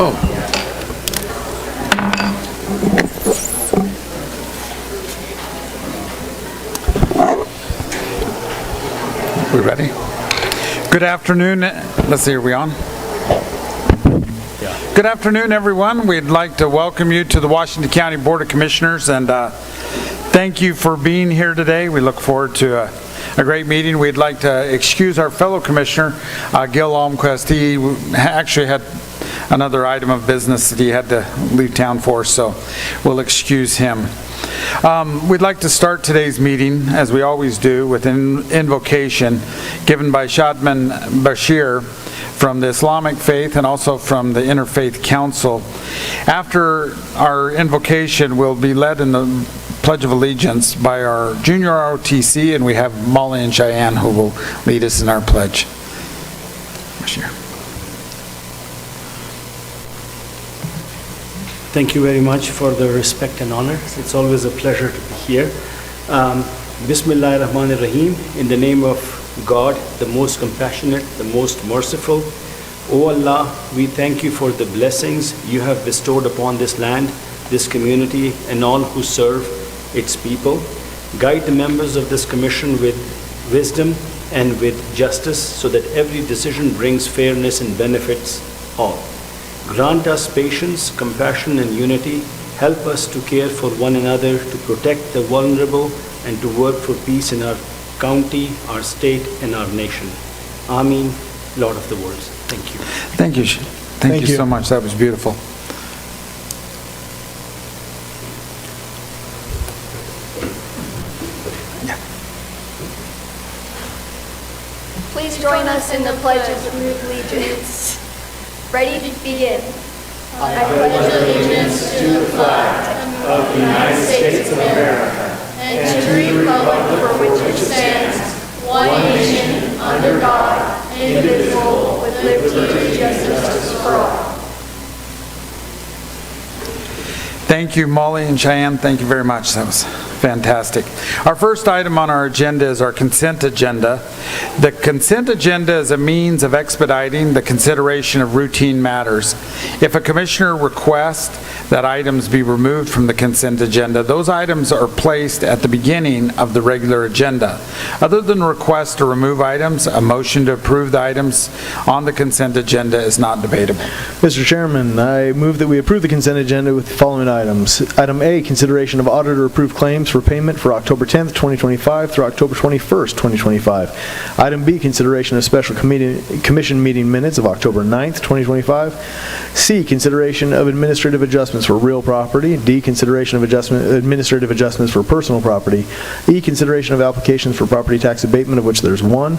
Oh. We ready? Good afternoon. Let's see, are we on? Yeah. Good afternoon, everyone. We'd like to welcome you to the Washington County Board of Commissioners, and thank you for being here today. We look forward to a great meeting. We'd like to excuse our fellow commissioner, Gil Almquist. He actually had another item of business that he had to leave town for, so we'll excuse him. We'd like to start today's meeting, as we always do, with an invocation given by Shadman Bashir from the Islamic faith and also from the Interfaith Council. After our invocation, we'll be led in the Pledge of Allegiance by our junior ROTC, and we have Molly and Cheyenne who will lead us in our pledge. Bashir. Thank you very much for the respect and honor. It's always a pleasure to be here. Bismillah ar-Rahman ar-Rahim. In the name of God, the most compassionate, the most merciful. O Allah, we thank you for the blessings you have bestowed upon this land, this community, and all who serve its people. Guide the members of this commission with wisdom and with justice so that every decision brings fairness and benefits all. Grant us patience, compassion, and unity. Help us to care for one another, to protect the vulnerable, and to work for peace in our county, our state, and our nation. Amin, Lord of the worlds. Thank you. Thank you. Thank you so much. That was beautiful. Please join us in the Pledge of Allegiance. Ready to begin. I pledge allegiance to the flag of the United States of America and to the republic for which it stands, one nation, under God, indivisible, with liberty and justice for all. Thank you, Molly and Cheyenne. Thank you very much. That was fantastic. Our first item on our agenda is our consent agenda. The consent agenda is a means of expediting the consideration of routine matters. If a commissioner requests that items be removed from the consent agenda, those items are placed at the beginning of the regular agenda. Other than requests to remove items, a motion to approve the items on the consent agenda is not debatable. Mr. Chairman, I move that we approve the consent agenda with the following items. Item A, consideration of auditor-approved claims for payment for October 10th, 2025 through October 21st, 2025. Item B, consideration of special commission meeting minutes of October 9th, 2025. C, consideration of administrative adjustments for real property. D, consideration of administrative adjustments for personal property. E, consideration of applications for property tax abatement, of which there's one.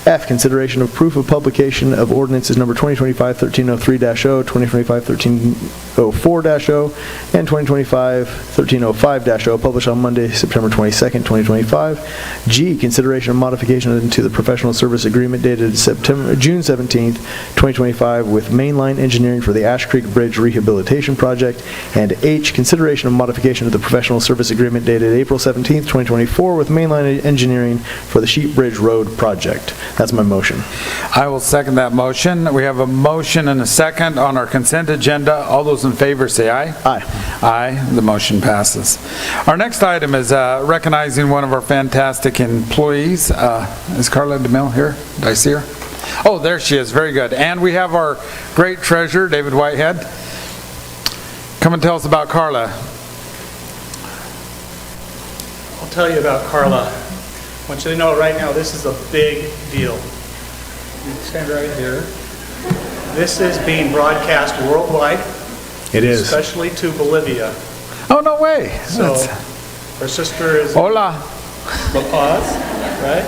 F, consideration of proof of publication of ordinances number 2025-1303-0, 2025-1304-0, and 2025-1305-0, published on Monday, September 22nd, 2025. G, consideration of modification to the professional service agreement dated June 17th, 2025 with Mainline Engineering for the Ash Creek Bridge Rehabilitation Project. And H, consideration of modification of the professional service agreement dated April 17th, 2024 with Mainline Engineering for the Sheep Bridge Road Project. That's my motion. I will second that motion. We have a motion and a second on our consent agenda. All those in favor say aye. Aye. Aye. The motion passes. Our next item is recognizing one of our fantastic employees. Is Carla DeMille here? Did I see her? Oh, there she is. Very good. And we have our great treasurer, David Whitehead. Come and tell us about Carla. I'll tell you about Carla. I want you to know right now, this is a big deal. You stand right here. This is being broadcast worldwide. It is. Especially to Bolivia. Oh, no way. So, her sister is Hola. La Paz, right?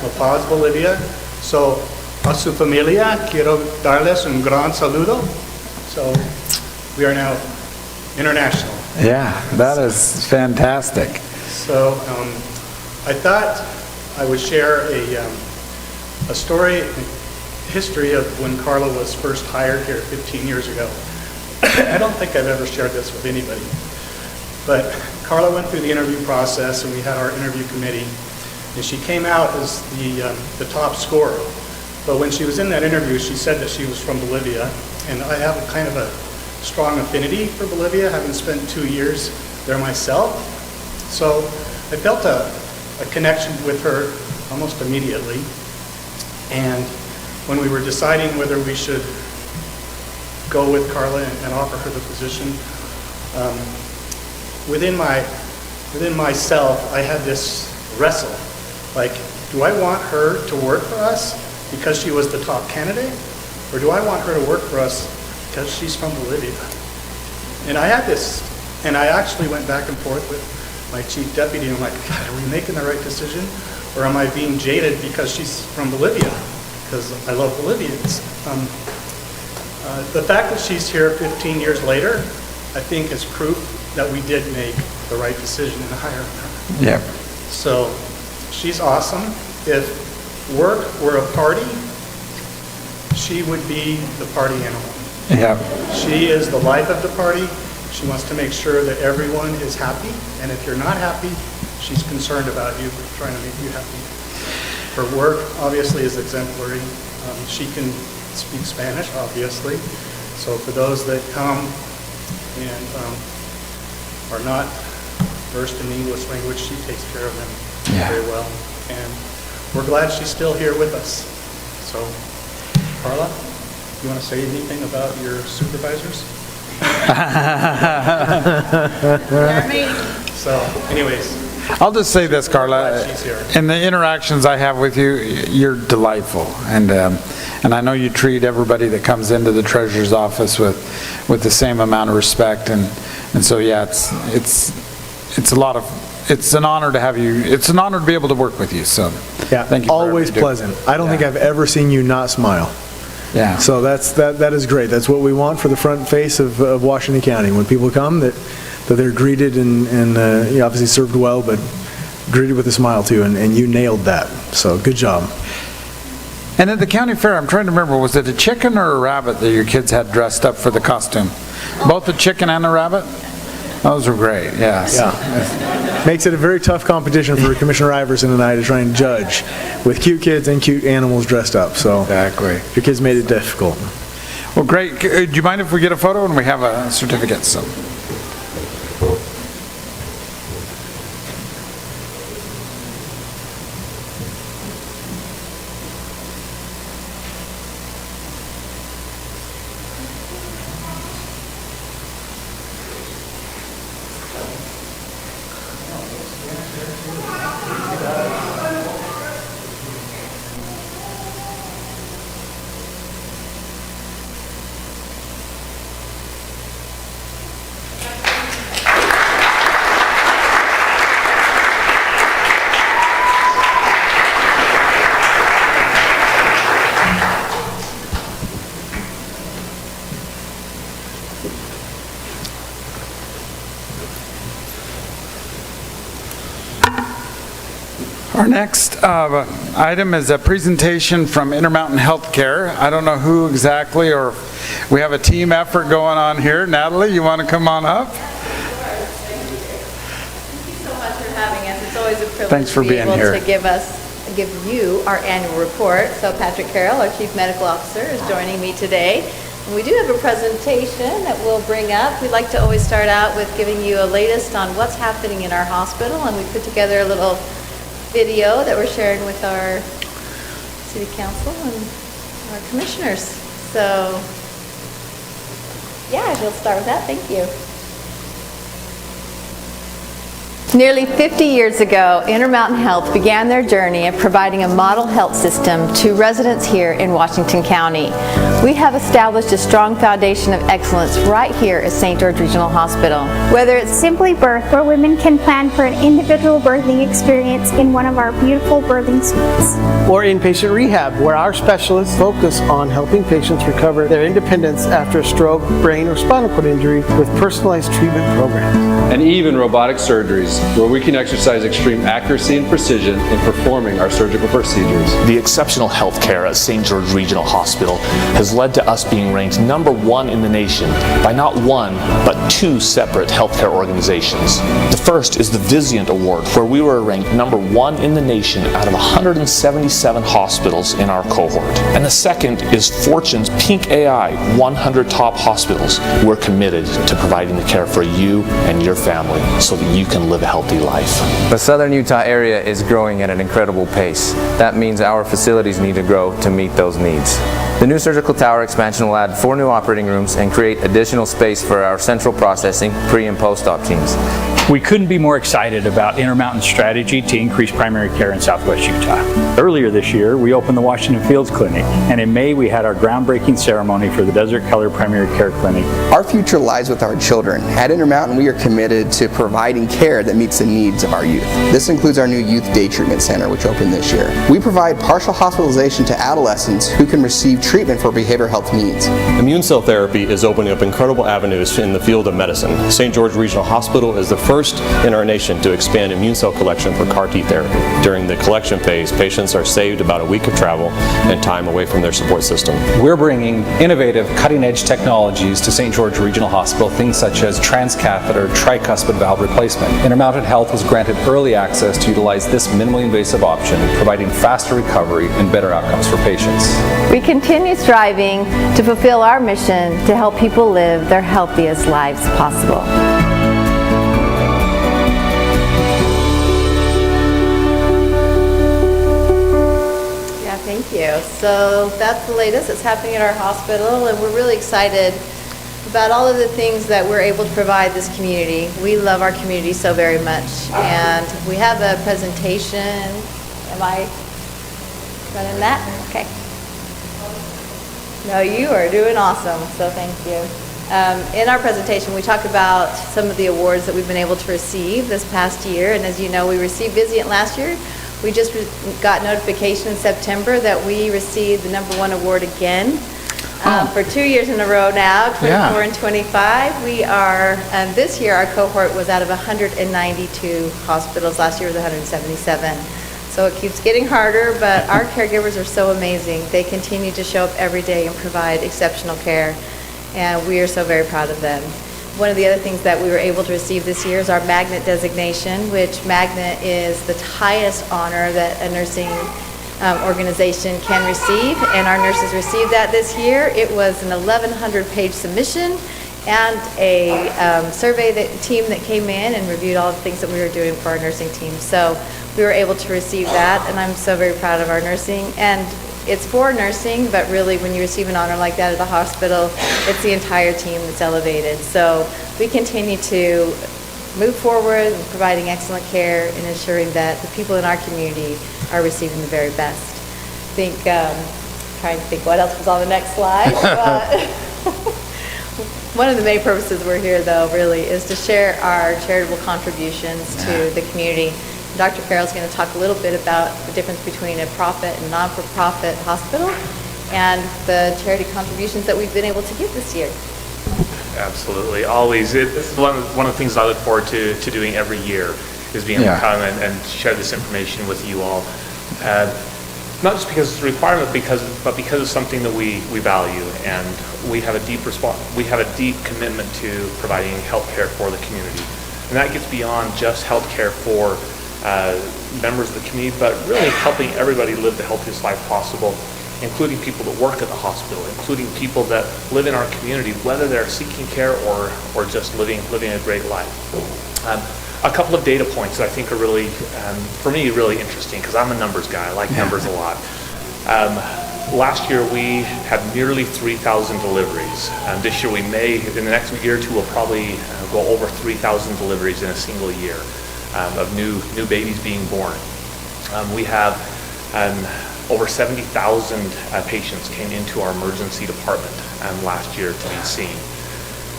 La Paz, Bolivia. So, a su familia, quiero darles un gran saludo. So, we are now international. Yeah, that is fantastic. So I thought I would share a story, history of when Carla was first hired here 15 years ago. I don't think I've ever shared this with anybody. But Carla went through the interview process, and we had our interview committee, and she came out as the top scorer. But when she was in that interview, she said that she was from Bolivia, and I have a kind of a strong affinity for Bolivia, having spent 2 years there myself. So I felt a connection with her almost immediately. And when we were deciding whether we should go with Carla and offer her the position, within myself, I had this wrestle. Like, do I want her to work for us because she was the top candidate? Or do I want her to work for us because she's from Bolivia? And I had this, and I actually went back and forth with my chief deputy, and I'm like, God, are we making the right decision? Or am I being jaded because she's from Bolivia? Because I love Bolivians. The fact that she's here 15 years later, I think is proof that we did make the right decision in hiring her. Yeah. So she's awesome. If work were a party, she would be the party animal. Yeah. She is the life of the party. She wants to make sure that everyone is happy, and if you're not happy, she's concerned about you, trying to make you happy. Her work, obviously, is exemplary. She can speak Spanish, obviously. So for those that come and are not versed in the English language, she takes care of them very well. And we're glad she's still here with us. So, Carla, you want to say anything about your supervisors? So, anyways. I'll just say this, Carla. Glad she's here. In the interactions I have with you, you're delightful, and I know you treat everybody that comes into the treasurer's office with the same amount of respect, and so yeah, it's an honor to have you. It's an honor to be able to work with you. So Yeah, thank you. for always everything you do. pleasant. I don't think I've ever seen you not smile. Yeah. So that is great. That's what we want for the front face of Washington County. When people come, that they're greeted and you know, obviously served well, but greeted with a smile too, and you nailed that. So good job. And at the county fair, I'm trying to remember, was it a chicken or a rabbit that your kids had dressed up for the costume? Both the chicken and the rabbit? Those were great, yes. Yeah. Makes it a very tough competition for Commissioner Iverson and I to try and judge with cute kids and cute animals dressed up. So Exactly. your kids made it difficult. Well, great. Do you mind if we get a photo and we have a certificate? So. Our next item is a presentation from Intermountain Healthcare. I don't know who exactly, or we have a team effort going on here. Natalie, you want to come on up? Thank you so much for having us. It's always a privilege Thanks for to be being able here. to give you our annual report. So Patrick Carroll, our Chief Medical Officer, is joining me today. And we do have a presentation that we'll bring up. We'd like to always start out with giving you a latest on what's happening in our hospital, and we put together a little video that we're sharing with our city council and our commissioners. So, yeah, we'll start with that. Thank you. Nearly 50 years ago, Intermountain Health began their journey of providing a model health system to residents here in Washington County. We have established a strong foundation of excellence right here at St. George Regional Hospital. Whether it's Simply Birth, where women can plan for an individual birthing experience in one of our beautiful birthing suites. Or inpatient rehab, where our specialists focus on helping patients recover their independence after a stroke, brain, or spinal cord injury with personalized treatment programs. And even robotic surgeries. where we can exercise extreme accuracy and precision in performing our surgical procedures. The exceptional health care at St. George Regional Hospital has led to us being ranked #1 in the nation by not one, but 2 separate healthcare organizations. The first is the Vizient Award, where we were ranked #1 in the nation out of 177 hospitals in our cohort. And the second is Fortune's Pink AI 100 Top Hospitals. We're committed to providing the care for you and your family so that you can live a healthy life. The Southern Utah area is growing at an incredible pace. That means our facilities need to grow to meet those needs. The new surgical tower expansion will add 4 new operating rooms and create additional space for our central processing, pre- and post-op teams. We couldn't be more excited about Intermountain's strategy to increase primary care in Southwest Utah. Earlier this year, we opened the Washington Fields Clinic, and in May, we had our groundbreaking ceremony for the Desert Color Primary Care Clinic. Our future lies with our children. At Intermountain, we are committed to providing care that meets the needs of our youth. This includes our new Youth Day Treatment Center, which opened this year. We provide partial hospitalization to adolescents who can receive treatment for behavioral health needs. Immune cell therapy is opening up incredible avenues in the field of medicine. St. George Regional Hospital is the first in our nation to expand immune cell collection for CAR T therapy. During the collection phase, patients are saved about a week of travel and time away from their support system. We're bringing innovative, cutting-edge technologies to St. George Regional Hospital, things such as transcatheter tricuspid valve replacement. Intermountain Health was granted early access to utilize this minimally invasive option, providing faster recovery and better outcomes for patients. We continue striving to fulfill our mission to help people live their healthiest lives possible. Thank you. So that's the latest that's happening at our hospital, and we're really excited about all of the things that we're able to provide this community. We love our community so very much, and we have a presentation. Am I running that? Okay. No, you are doing awesome, so thank you. In our presentation, we talk about some of the awards that we've been able to receive this past year, and as you know, we received Vizient last year. We just got notification in September that we received the #1 award again for 2 years in a row now, 24 and 25. We are, this year our cohort was out of 192 hospitals. Last year was 177. So it keeps getting harder, but our caregivers are so amazing. They continue to show up every day and provide exceptional care, and we are so very proud of them. One of the other things that we were able to receive this year is our Magnet designation, which Magnet is the highest honor that a nursing organization can receive, and our nurses received that this year. It was an 1,100-page submission and a survey team that came in and reviewed all the things that we were doing for our nursing team. So we were able to receive that, and I'm so very proud of our nursing. And it's for nursing, but really when you receive an honor like that at the hospital, it's the entire team that's elevated. So we continue to move forward in providing excellent care and ensuring that the people in our community are receiving the very best. Trying to think what else was on the next slide. One of the main purposes we're here, though, really is to share our charitable contributions to the community. Dr. Carroll's going to talk a little bit about the difference between a profit and non-for-profit hospital and the charity contributions that we've been able to give this year. Absolutely, always. This is one of the things I look forward to doing every year, is being able to come and share this information with you all. Not just because it's a requirement, but because it's something that we value, and we have a deep commitment to providing health care for the community. And that gets beyond just health care for members of the community, but really helping everybody live the healthiest life possible, including people that work at the hospital, including people that live in our community, whether they're seeking care or just living a great life. A couple of data points that I think are really, for me, really interesting, because I'm a numbers guy. I like numbers a lot. Last year we had nearly 3,000 deliveries. This year in the next year or two, we'll probably go over 3,000 deliveries in a single year of new babies being born. We have over 70,000 patients came into our emergency department last year to be seen.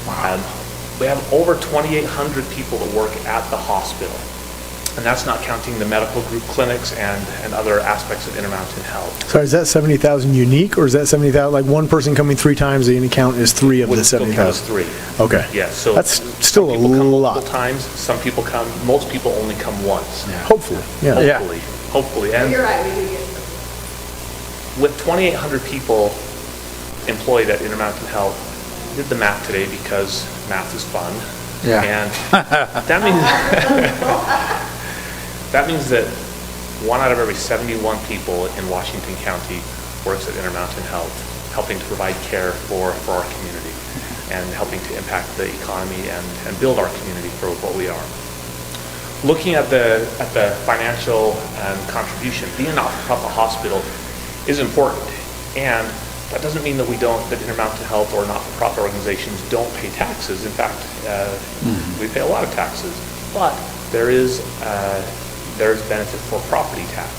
Wow. We have over 2,800 people that work at the hospital. And that's not counting the medical group clinics and other aspects of Intermountain Health. Sorry, is that 70,000 unique, or is that 70,000, like one person coming 3 times, the account is 3 of the 70,000? 3. Okay. Yeah, so That's still a some people come lot. multiple times, some people come, most people only come once. Hopefully, yeah. Hopefully. And You're right, we do get with 2,800 people employed at Intermountain Health, I did the math today because math is fun. Yeah. And that means that 1 out of every 71 people in Washington County works at Intermountain Health, helping to provide care for our community and helping to impact the economy and build our community for what we are. Looking at the financial contribution, being a not-for-profit hospital is important, and that doesn't mean that that Intermountain Health or not-for-profit organizations don't pay taxes. In fact, we pay a lot of taxes, but there's benefit for property tax.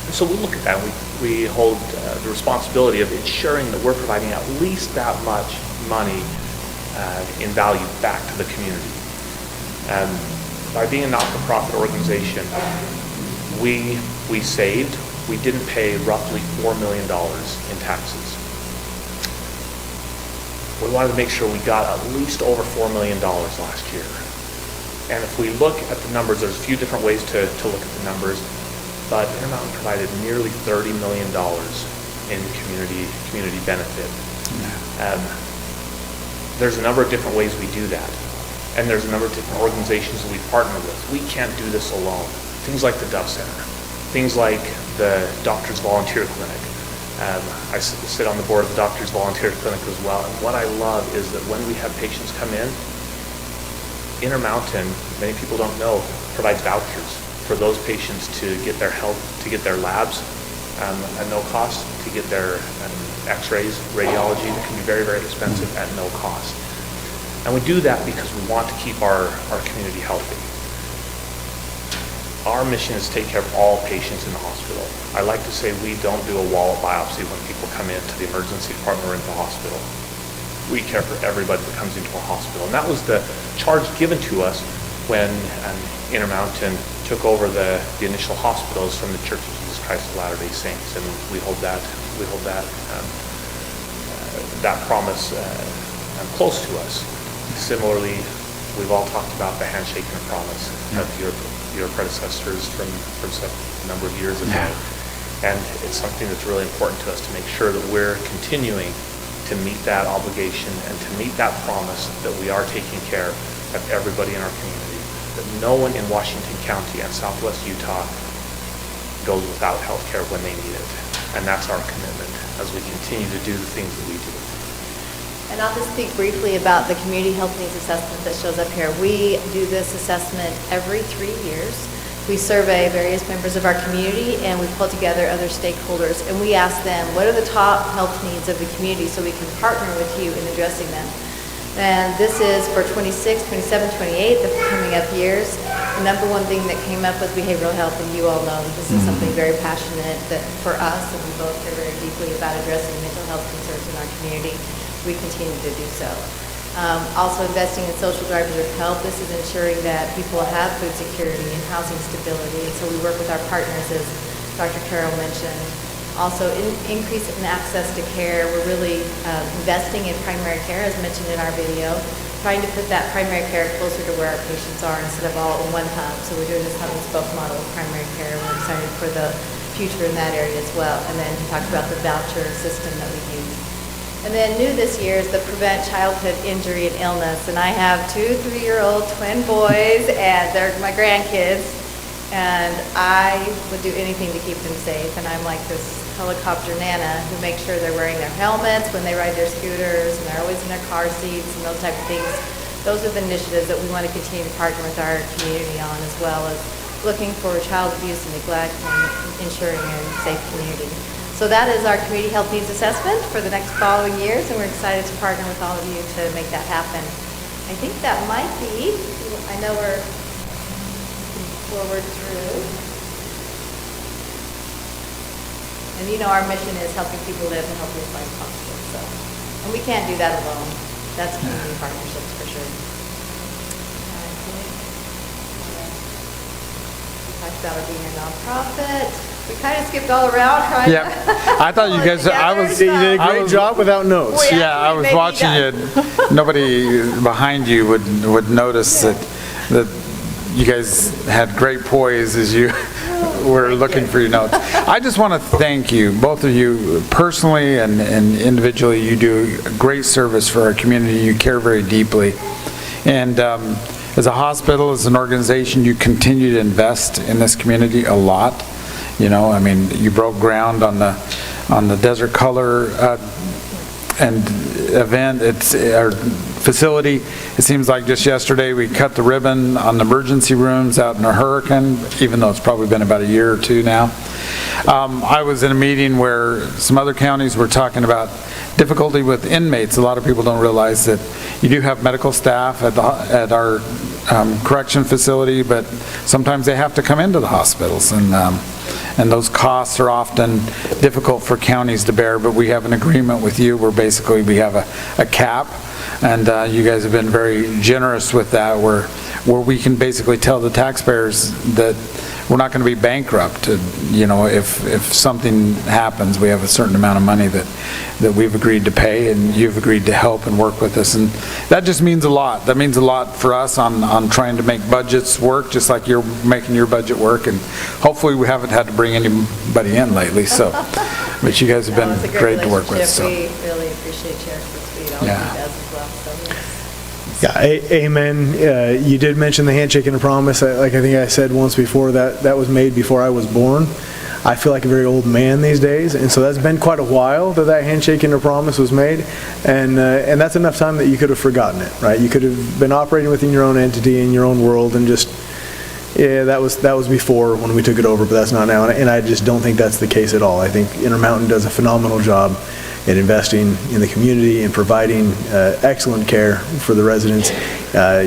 And so we look at that, and we hold the responsibility of ensuring that we're providing at least that much money in value back to the community. By being a not-for-profit organization, we saved. We didn't pay roughly $4 million in taxes. We wanted to make sure we got at least over $4 million last year. And if we look at the numbers, there's a few different ways to look at the numbers, but Intermountain provided nearly $30 million in community benefit. There's a number of different ways we do that. And there's a number of different organizations that we partner with. We can't do this alone. Things like the Dove Center, things like the Doctors Volunteer Clinic. I sit on the board of the Doctors Volunteer Clinic as well. And what I love is that when we have patients come in, Intermountain, many people don't know, provides vouchers for those patients to get their health, to get their labs at no cost, to get their x-rays, radiology that can be very, very expensive at no cost. And we do that because we want to keep our community healthy. Our mission is to take care of all patients in the hospital. I like to say we don't do a wallet biopsy when people come into the emergency department or into the hospital. We care for everybody that comes into a hospital. And that was the charge given to us when Intermountain took over the initial hospitals from the Church of Jesus Christ of Latter-day Saints. And we hold that promise close to us. Similarly, we've all talked about the handshake and promise of your predecessors from a number of years ago. And it's something that's really important to us to make sure that we're continuing to meet that obligation and to meet that promise that we are taking care of everybody in our community, that no one in Washington County and Southwest Utah goes without health care when they need it. And that's our commitment as we continue to do the things that we do. And I'll just speak briefly about the Community Health Needs Assessment that shows up here. We do this assessment every 3 years. We survey various members of our community and we pull together other stakeholders and we ask them, what are the top health needs of the community so we can partner with you in addressing them. And this is for 26, 27, 28, the coming up years. The number one thing that came up was behavioral health, and you all know that this is something very passionate that for us, and we both care very deeply about addressing mental health concerns in our community. We continue to do so. Also investing in social drivers of health. This is ensuring that people have food security and housing stability. And so we work with our partners, as Dr. Carroll mentioned. Also increase in access to care. We're really investing in primary care, as mentioned in our video, trying to put that primary care closer to where our patients are instead of all in one hub. So we're doing this hub and spoke model of primary care. We're excited for the future in that area as well. And then he talked about the voucher system that we use. And then new this year is the Prevent Childhood Injury and Illness. And I have 2 3-year-old twin boys, and they're my grandkids. And I would do anything to keep them safe. And I'm like this helicopter nana who makes sure they're wearing their helmets when they ride their scooters, and they're always in their car seats and those type of things. Those are the initiatives that we want to continue to partner with our community on, as well as looking for child abuse and neglect and ensuring a safe community. So that is our Community Health Needs Assessment for the next following years, and we're excited to partner with all of you to make that happen. I think that might be, I know we're forward through. And you know our mission is helping people live the healthiest life possible. So, and we can't do that alone. That's community partnerships for sure. about our being a nonprofit. We kind of skipped all around trying to. Yeah, I thought you guys, I was. You did a great job without notes. We Yeah, I was actually may be watching done. it. Nobody behind you would notice that you guys had great poise as you were looking for your notes. I just want to thank you, both of you, personally and individually. You do a great service for our community. You care very deeply. And as a hospital, as an organization, you continue to invest in this community a lot. You know, I mean, you broke ground on the Desert Color and event. It's our facility. It seems like just yesterday we cut the ribbon on the emergency rooms out in a hurricane, even though it's probably been about a year or two now. I was in a meeting where some other counties were talking about difficulty with inmates. A lot of people don't realize that you do have medical staff at our correction facility, but sometimes they have to come into the hospitals, and those costs are often difficult for counties to bear. But we have an agreement with you where basically we have a cap, and you guys have been very generous with that, where we can basically tell the taxpayers that we're not going to be bankrupt. You know, if something happens, we have a certain amount of money that we've agreed to pay, and you've agreed to help and work with us, and that just means a lot. That means a lot for us on trying to make budgets work, just like you're making your budget work, and hopefully we haven't had to bring anybody in lately, so, but you guys have been great to work with, so. We really appreciate Sheriff Brooksby, all he Yeah. does as well, so yes. Yeah, amen. You did mention the handshake and the promise. Like I think I said once before, that was made before I was born. I feel like a very old man these days, and so that's been quite a while that handshake and the promise was made, and that's enough time that you could have forgotten it, right? You could have been operating within your own entity, in your own world, and just, yeah, that was before when we took it over, but that's not now, and I just don't think that's the case at all. I think Intermountain does a phenomenal job in investing in the community and providing excellent care for the residents.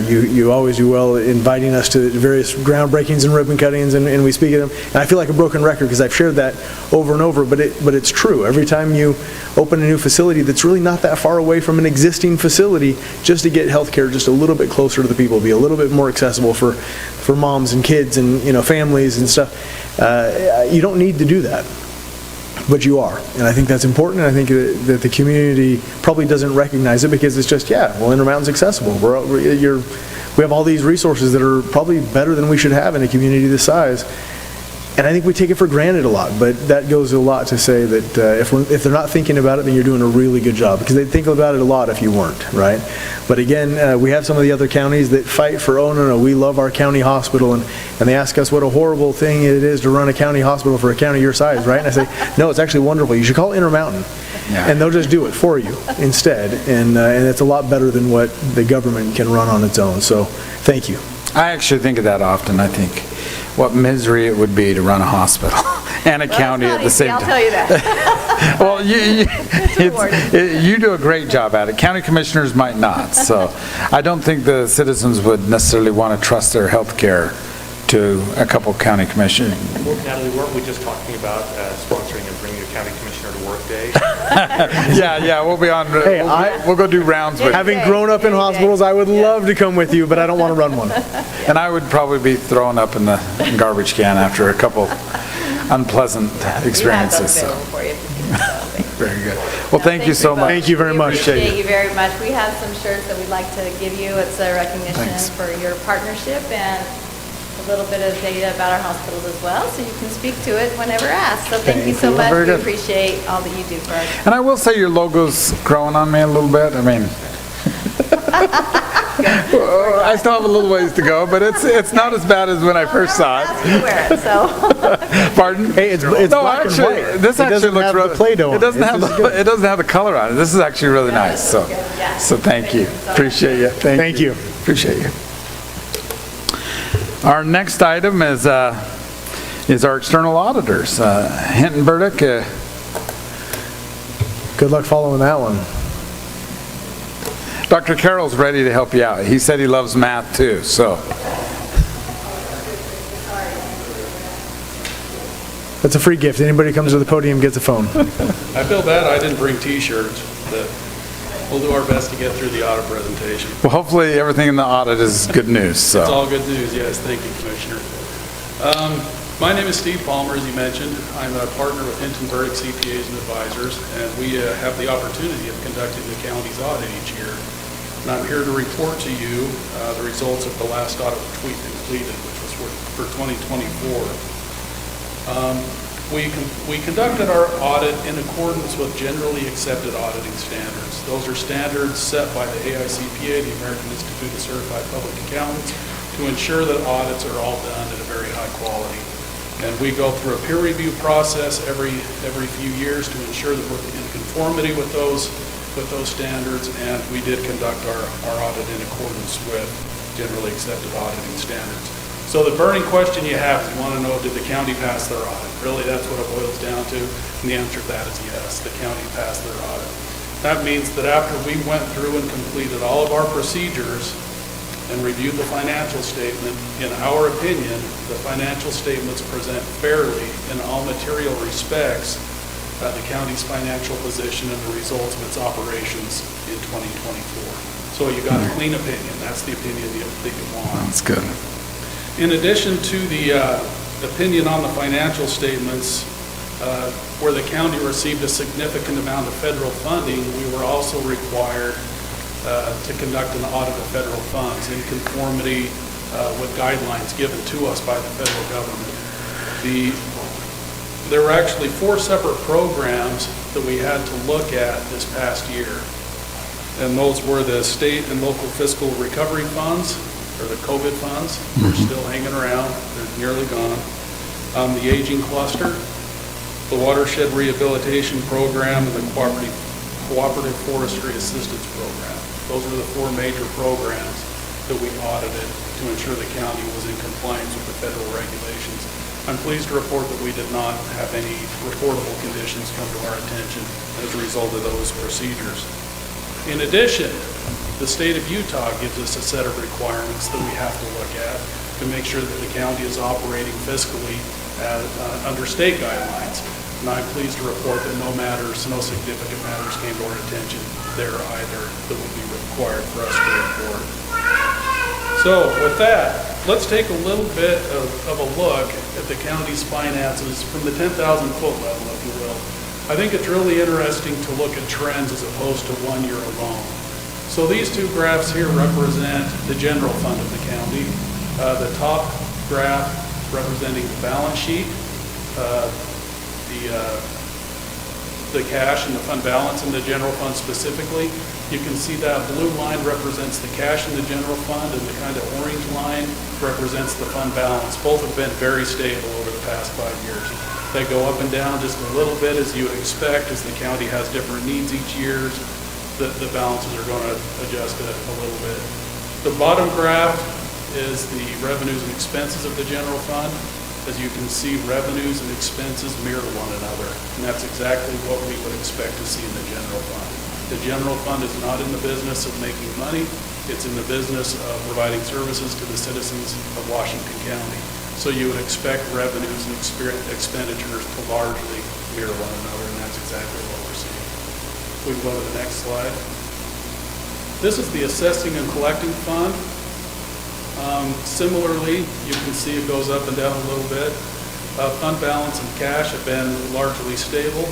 You always do well inviting us to various groundbreakings and ribbon cuttings, and we speak at them. And I feel like a broken record because I've shared that over and over, but it's true. Every time you open a new facility that's really not that far away from an existing facility, just to get health care just a little bit closer to the people, be a little bit more accessible for moms and kids and families and stuff, you don't need to do that. But you are, and I think that's important, and I think that the community probably doesn't recognize it because it's just, Intermountain's accessible. We have all these resources that are probably better than we should have in a community this size, and I think we take it for granted a lot, but that goes a lot to say that if they're not thinking about it, then you're doing a really good job, because they'd think about it a lot if you weren't, right? But again, we have some of the other counties that fight for, oh, no, we love our county hospital, and they ask us what a horrible thing it is to run a county hospital for a county your size, right? And I say, no, it's actually wonderful. You should call Intermountain, and they'll just do it for you instead, and it's a lot better than what the government can run on its own, so thank you. I actually think of that often. I think what misery it would be to run a hospital and a county at the same time. I'll tell you that. Well, you do a great job at it. County commissioners might not, so I don't think the citizens would necessarily want to trust their health care to a couple county commissioners. Well, Natalie, weren't we just talking about sponsoring and bringing a county commissioner to work day? Yeah, we'll be on, Hey, we'll go do rounds with you. Having grown up in hospitals, I would love to come with you, but I don't want to run one. And I would probably be thrown up in the garbage can after a couple unpleasant experiences, so. For you. Very good. Well, thank you so much. Thank you very much. Appreciate you very much. We have some shirts that we'd like to give you. It's a recognition Thanks. for your partnership and a little bit of data about our hospitals as well, so you can speak to it whenever asked. So thank you so much. Very We good. appreciate all that you do for us. And I will say your logo's growing on me a little bit. I mean, I still have a little ways to go, but it's not as bad as when I first saw it. You wear it, so. Pardon? Hey, it's No, black and actually, white. this It actually doesn't looks have really. the Play-Doh It doesn't have it doesn't have the color on it. This is actually really nice. So thank you. Appreciate you. Thank you. Appreciate you. Our next item is our external auditors, Hinton Burdick. Good luck following that one. Dr. Carroll's ready to help you out. He said he loves math too, so. That's a free gift. Anybody who comes to the podium gets a phone. I feel bad I didn't bring T-shirts, but we'll do our best to get through the audit presentation. Well, hopefully everything in the audit is good news, so. It's all good news, yes, thank you, Commissioner. My name is Steve Palmer, as you mentioned. I'm a partner with Hinton Burdick CPAs and Advisors, and we have the opportunity of conducting the county's audit each year. And I'm here to report to you the results of the last audit which we completed, which was for 2024. We conducted our audit in accordance with generally accepted auditing standards. Those are standards set by the AICPA, the American Institute of Certified Public Accountants, to ensure that audits are all done at a very high quality. And we go through a peer review process every few years to ensure that we're in conformity with those standards, and we did conduct our audit in accordance with generally accepted auditing standards. So the burning question you have is you want to know, did the county pass their audit? Really, that's what it boils down to, and the answer to that is yes, the county passed their audit. That means that after we went through and completed all of our procedures and reviewed the financial statement, in our opinion, the financial statements present fairly in all material respects the county's financial position and the results of its operations in 2024. So you got a clean opinion. That's the opinion that you want. That's good. In addition to the opinion on the financial statements, where the county received a significant amount of federal funding, we were also required to conduct an audit of federal funds in conformity with guidelines given to us by the federal government. There were actually 4 separate programs that we had to look at this past year. And those were the state and local fiscal recovery funds, or the COVID funds. They're still hanging around. They're nearly gone. The aging cluster, the watershed rehabilitation program, and the cooperative forestry assistance program. Those were the 4 major programs that we audited to ensure the county was in compliance with the federal regulations. I'm pleased to report that we did not have any reportable conditions come to our attention as a result of those procedures. In addition, the state of Utah gives us a set of requirements that we have to look at to make sure that the county is operating fiscally under state guidelines. And I'm pleased to report that no significant matters came to our attention there either that would be required for us to report. So with that, let's take a little bit of a look at the county's finances from the 10,000 foot level, if you will. I think it's really interesting to look at trends as opposed to 1 year alone. So these 2 graphs here represent the general fund of the county. The top graph representing the balance sheet, the cash and the fund balance in the general fund specifically. You can see that blue line represents the cash in the general fund, and the kind of orange line represents the fund balance. Both have been very stable over the past 5 years. They go up and down just a little bit, as you would expect, as the county has different needs each year. The balances are going to adjust it a little bit. The bottom graph is the revenues and expenses of the general fund. As you can see, revenues and expenses mirror one another, and that's exactly what we would expect to see in the general fund. The general fund is not in the business of making money. It's in the business of providing services to the citizens of Washington County. So you would expect revenues and expenditures to largely mirror one another, and that's exactly what we're seeing. We can go to the next slide. This is the assessing and collecting fund. Similarly, you can see it goes up and down a little bit. Fund balance and cash have been largely stable.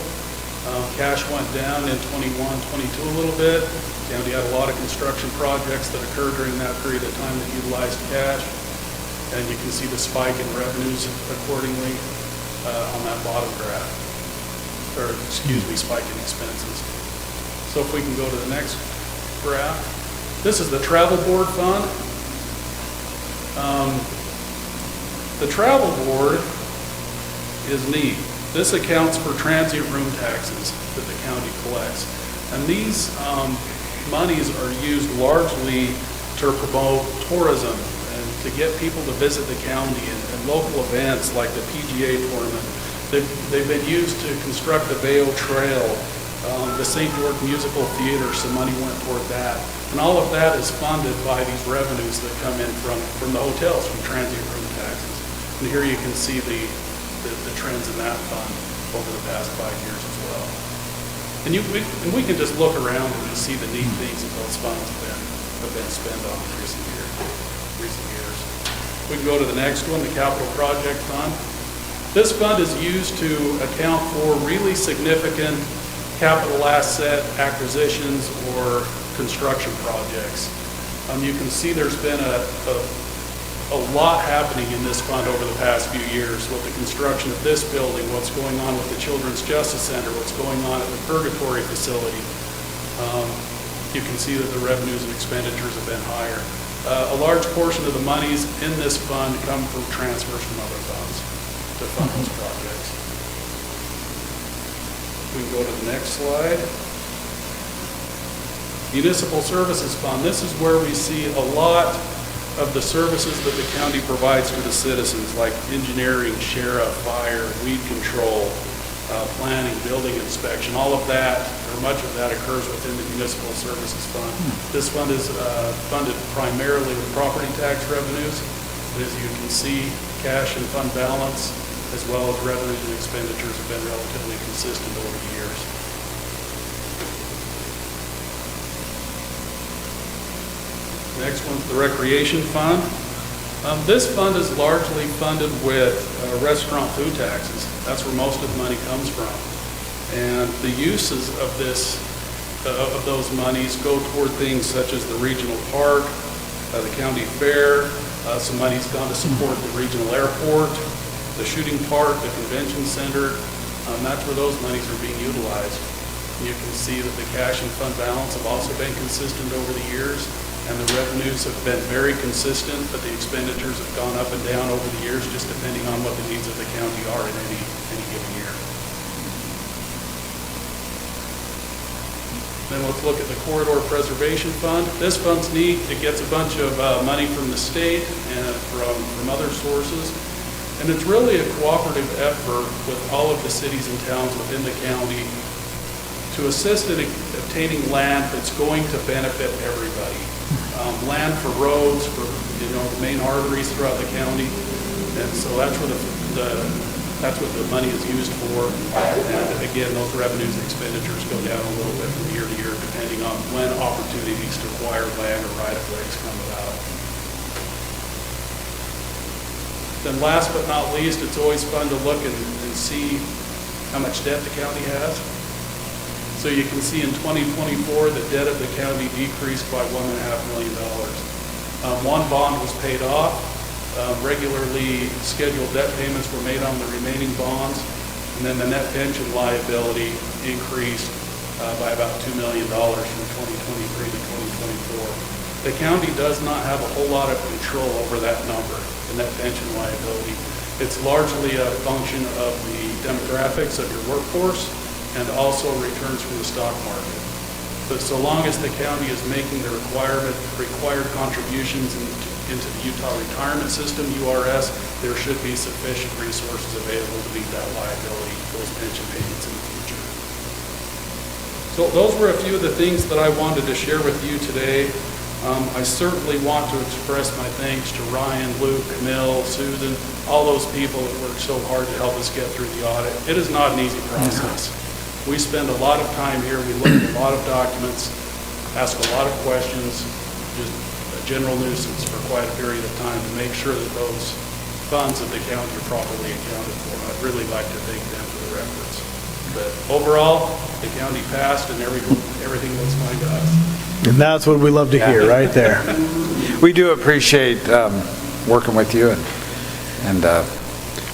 Cash went down in 21, 22 a little bit. County had a lot of construction projects that occurred during that period of time that utilized cash. And you can see the spike in revenues accordingly on that bottom graph. Or, excuse me, spike in expenses. So if we can go to the next graph. This is the travel board fund. The travel board is neat. This accounts for transient room taxes that the county collects. And these monies are used largely to promote tourism and to get people to visit the county and local events like the PGA tournament. They've been used to construct the Bayo Trail, the St. George Musical Theater, some money went toward that. And all of that is funded by these revenues that come in from the hotels, from transient room taxes. And here you can see the trends in that fund over the past 5 years as well. And we can just look around and just see the neat things that those funds have been spent on in recent years. We can go to the next one, the capital project fund. This fund is used to account for really significant capital asset acquisitions or construction projects. You can see there's been a lot happening in this fund over the past few years with the construction of this building, what's going on with the Children's Justice Center, what's going on at the Purgatory facility. You can see that the revenues and expenditures have been higher. A large portion of the monies in this fund come from transfers from other funds to fund those projects. We can go to the next slide. Municipal Services Fund. This is where we see a lot of the services that the county provides to the citizens, like engineering, sheriff, fire, weed control, planning, building inspection. All of that, or much of that, occurs within the Municipal Services Fund. This fund is funded primarily with property tax revenues. As you can see, cash and fund balance, as well as revenues and expenditures, have been relatively consistent over the years. Next one's the Recreation Fund. This fund is largely funded with restaurant food taxes. That's where most of the money comes from. And the uses of those monies go toward things such as the regional park, the county fair. Some money's gone to support the regional airport, the shooting park, the convention center. That's where those monies are being utilized. You can see that the cash and fund balance have also been consistent over the years, and the revenues have been very consistent, but the expenditures have gone up and down over the years, just depending on what the needs of the county are in any given year. Then let's look at the Corridor Preservation Fund. This fund's neat. It gets a bunch of money from the state and from other sources. And it's really a cooperative effort with all of the cities and towns within the county to assist in obtaining land that's going to benefit everybody. Land for roads, for the main arteries throughout the county. And so that's what the money is used for. And again, those revenues and expenditures go down a little bit from year to year, depending on when opportunities to acquire land or right-of-ways come about. Then last but not least, it's always fun to look and see how much debt the county has. So you can see in 2024, the debt of the county decreased by $1.5 million. One bond was paid off. Regularly scheduled debt payments were made on the remaining bonds. And then the net pension liability increased by about $2 million from 2023 to 2024. The county does not have a whole lot of control over that number, the net pension liability. It's largely a function of the demographics of your workforce and also returns from the stock market. But so long as the county is making the required contributions into the Utah Retirement System, URS, there should be sufficient resources available to meet that liability, those pension payments in the future. So those were a few of the things that I wanted to share with you today. I certainly want to express my thanks to Ryan, Luke, Camille, Susan, all those people that worked so hard to help us get through the audit. It is not an easy process. We spend a lot of time here, we look at a lot of documents, ask a lot of questions, just a general nuisance for quite a period of time to make sure that those funds of the county are properly accounted for. I'd really like to thank them for their efforts. But overall, the county passed and everything looks fine to us. And that's what we love to hear right there. We do appreciate working with you and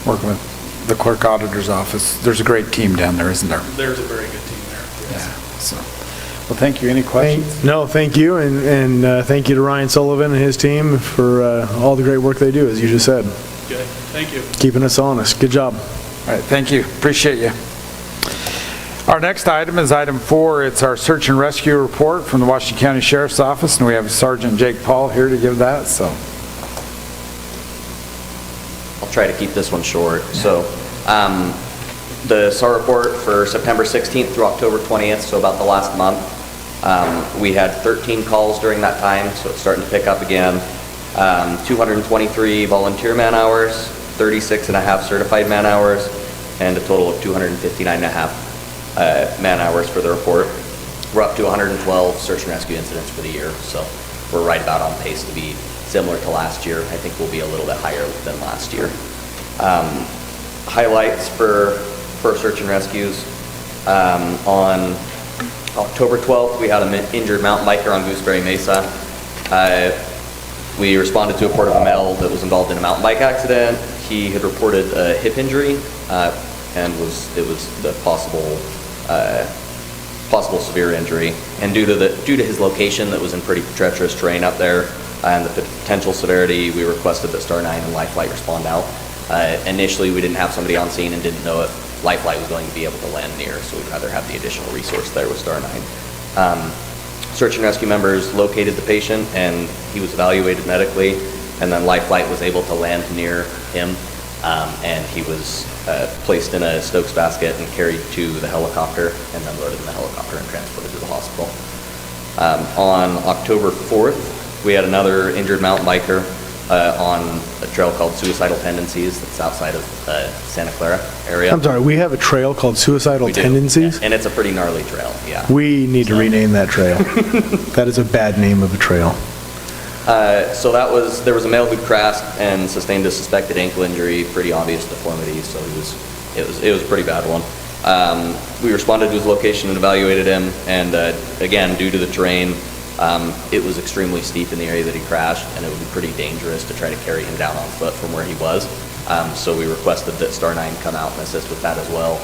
working with the clerk auditor's office. There's a great team down there, isn't there? There's a very good team there. Yes. Yeah. So, well, thank you. Any questions? No, thank you, and thank you to Ryan Sullivan and his team for all the great work they do, as you just said. Okay, thank you. Keeping us honest. Good job. All right, thank you. Appreciate you. Our next item is item 4. It's our search and rescue report from the Washington County Sheriff's Office, and we have Sergeant Jake Paul here to give that. So I'll try to keep this one short. So the SAR report for September 16th through October 20th, so about the last month, we had 13 calls during that time, so it's starting to pick up again. 223 volunteer man hours, 36 and a half certified man hours, and a total of 259 and a half man hours for the report. We're up to 112 search and rescue incidents for the year, so we're right about on pace to be similar to last year. I think we'll be a little bit higher than last year. highlights for search and rescues. On October 12th, we had an injured mountain biker on Gooseberry Mesa. We responded to a report of a male that was involved in a mountain bike accident. He had reported a hip injury, and it was the possible severe injury. And due to his location that was in pretty treacherous terrain up there, and the potential severity, we requested that Star 9 and Life Flight respond out. Initially, we didn't have somebody on scene and didn't know if Life Flight was going to be able to land near, so we'd rather have the additional resource there with Star 9. Search and rescue members located the patient, and he was evaluated medically, and then Life Flight was able to land near him, and he was placed in a Stokes basket and carried to the helicopter, and then loaded in the helicopter and transported to the hospital. On October 4th, we had another injured mountain biker on a trail called Suicidal Tendencies that's outside of Santa Clara area. I'm sorry, we have a trail called Suicidal Tendencies? Yeah, and it's a pretty gnarly trail, yeah. We need to rename that trail. That is a bad name of a trail. So there was a male who crashed and sustained a suspected ankle injury, pretty obvious deformity, so it was a pretty bad one. We responded to his location and evaluated him, and again, due to the terrain, it was extremely steep in the area that he crashed, and it would be pretty dangerous to try to carry him down on foot from where he was. So we requested that Star 9 come out and assist with that as well.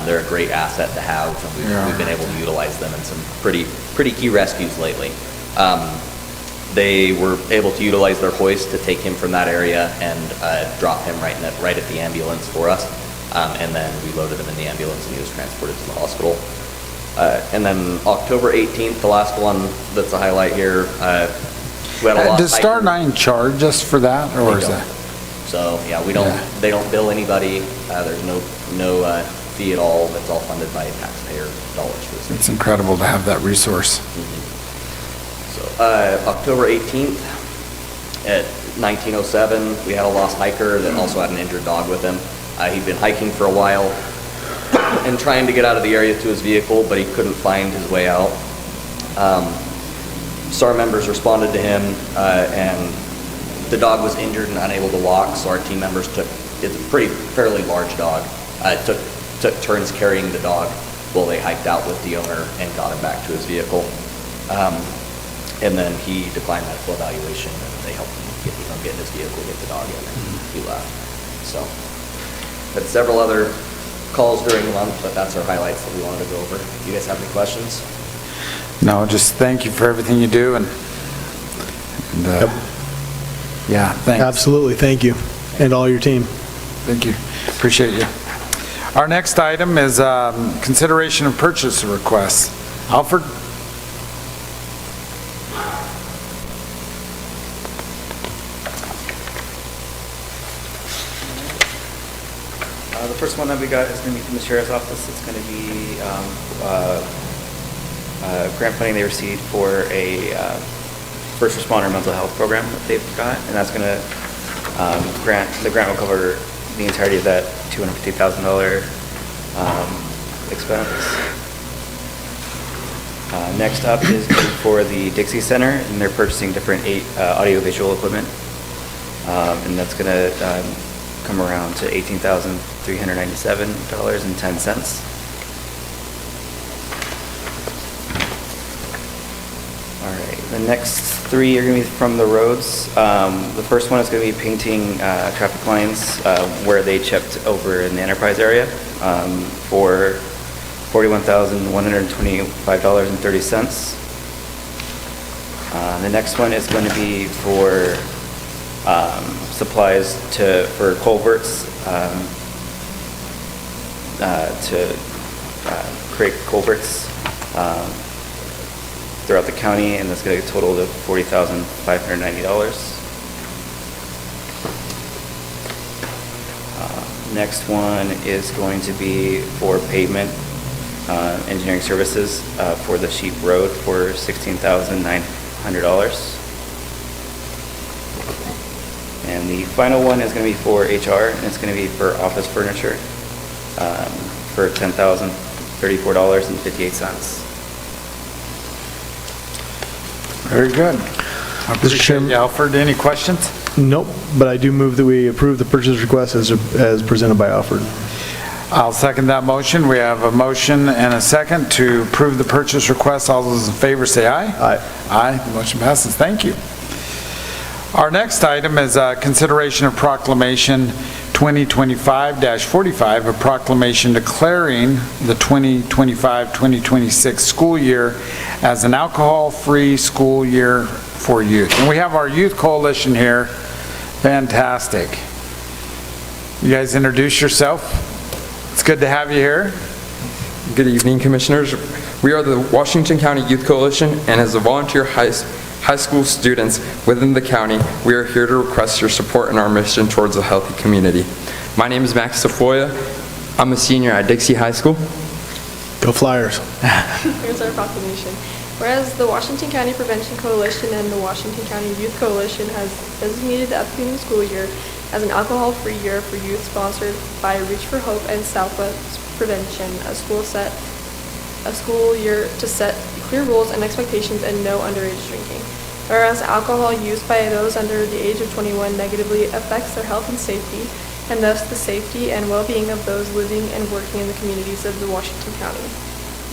They're a great asset to have, and we've been able to utilize them in some pretty key rescues lately. They were able to utilize their hoist to take him from that area and drop him right at the ambulance for us. And then we loaded him in the ambulance and he was transported to the hospital. And then October 18th, the last one that's a highlight here, we had a lot. Does Star 9 charge us for that, or is that? So yeah, they don't bill anybody. There's no fee at all. That's all funded by taxpayer dollars for this. It's incredible to have that resource. So October 18th at 1907, we had a lost hiker that also had an injured dog with him. He'd been hiking for a while and trying to get out of the area to his vehicle, but he couldn't find his way out. SAR members responded to him, and the dog was injured and unable to walk, so our team members it's a fairly large dog, took turns carrying the dog while they hiked out with the owner and got him back to his vehicle. And then he declined medical evaluation, and they helped him get in his vehicle, get the dog in, and he left. So, had several other calls during the month, but that's our highlights that we wanted to go over. Do you guys have any questions? No, just thank you for everything you do, and yeah, thanks. Absolutely, thank you, and all your team. Thank you, appreciate you. Our next item is consideration of purchase requests. Alfred? The first one that we got is going to be from the Sheriff's Office. It's going to be grant funding they received for a first responder mental health program that they've got, and that's going to the grant will cover the entirety of that $250,000 expense. Next up is for the Dixie Center, and they're purchasing different audiovisual equipment, and that's going to come around to $18,397.10. All right, the next three are going to be from the roads. The first one is going to be painting traffic lines where they chipped over in the Enterprise area for $41,125.30. The next one is going to be for supplies for culverts to create culverts throughout the county, and that's going to total to $40,590. Next one is going to be for pavement engineering services for the Sheep Road for $16,900. And the final one is going to be for HR, and it's going to be for office furniture for $10,034.58. Very good. I appreciate you, Alfred. Any questions? Nope, but I do move that we approve the purchase request as presented by Alfred. I'll second that motion. We have a motion and a second to approve the purchase request. All those in favor say aye. Aye. Aye, the motion passes. Thank you. Our next item is consideration of proclamation 2025-45, a proclamation declaring the 2025-2026 school year as an alcohol-free school year for youth. And we have our youth coalition here. Fantastic. You guys introduce yourself. It's good to have you here. Good evening, Commissioners. We are the Washington County Youth Coalition, and as a volunteer high school students within the county, we are here to request your support in our mission towards a healthy community. My name is Max Safoya. I'm a senior at Dixie High School. Go Flyers. Here's our proclamation. Whereas the Washington County Prevention Coalition and the Washington County Youth Coalition has designated the upcoming school year as an alcohol-free year for youth, sponsored by Reach for Hope and Southwest Prevention, a school year to set clear rules and expectations and no underage drinking. Whereas alcohol used by those under the age of 21 negatively affects their health and safety, and thus the safety and well-being of those living and working in the communities of the Washington County.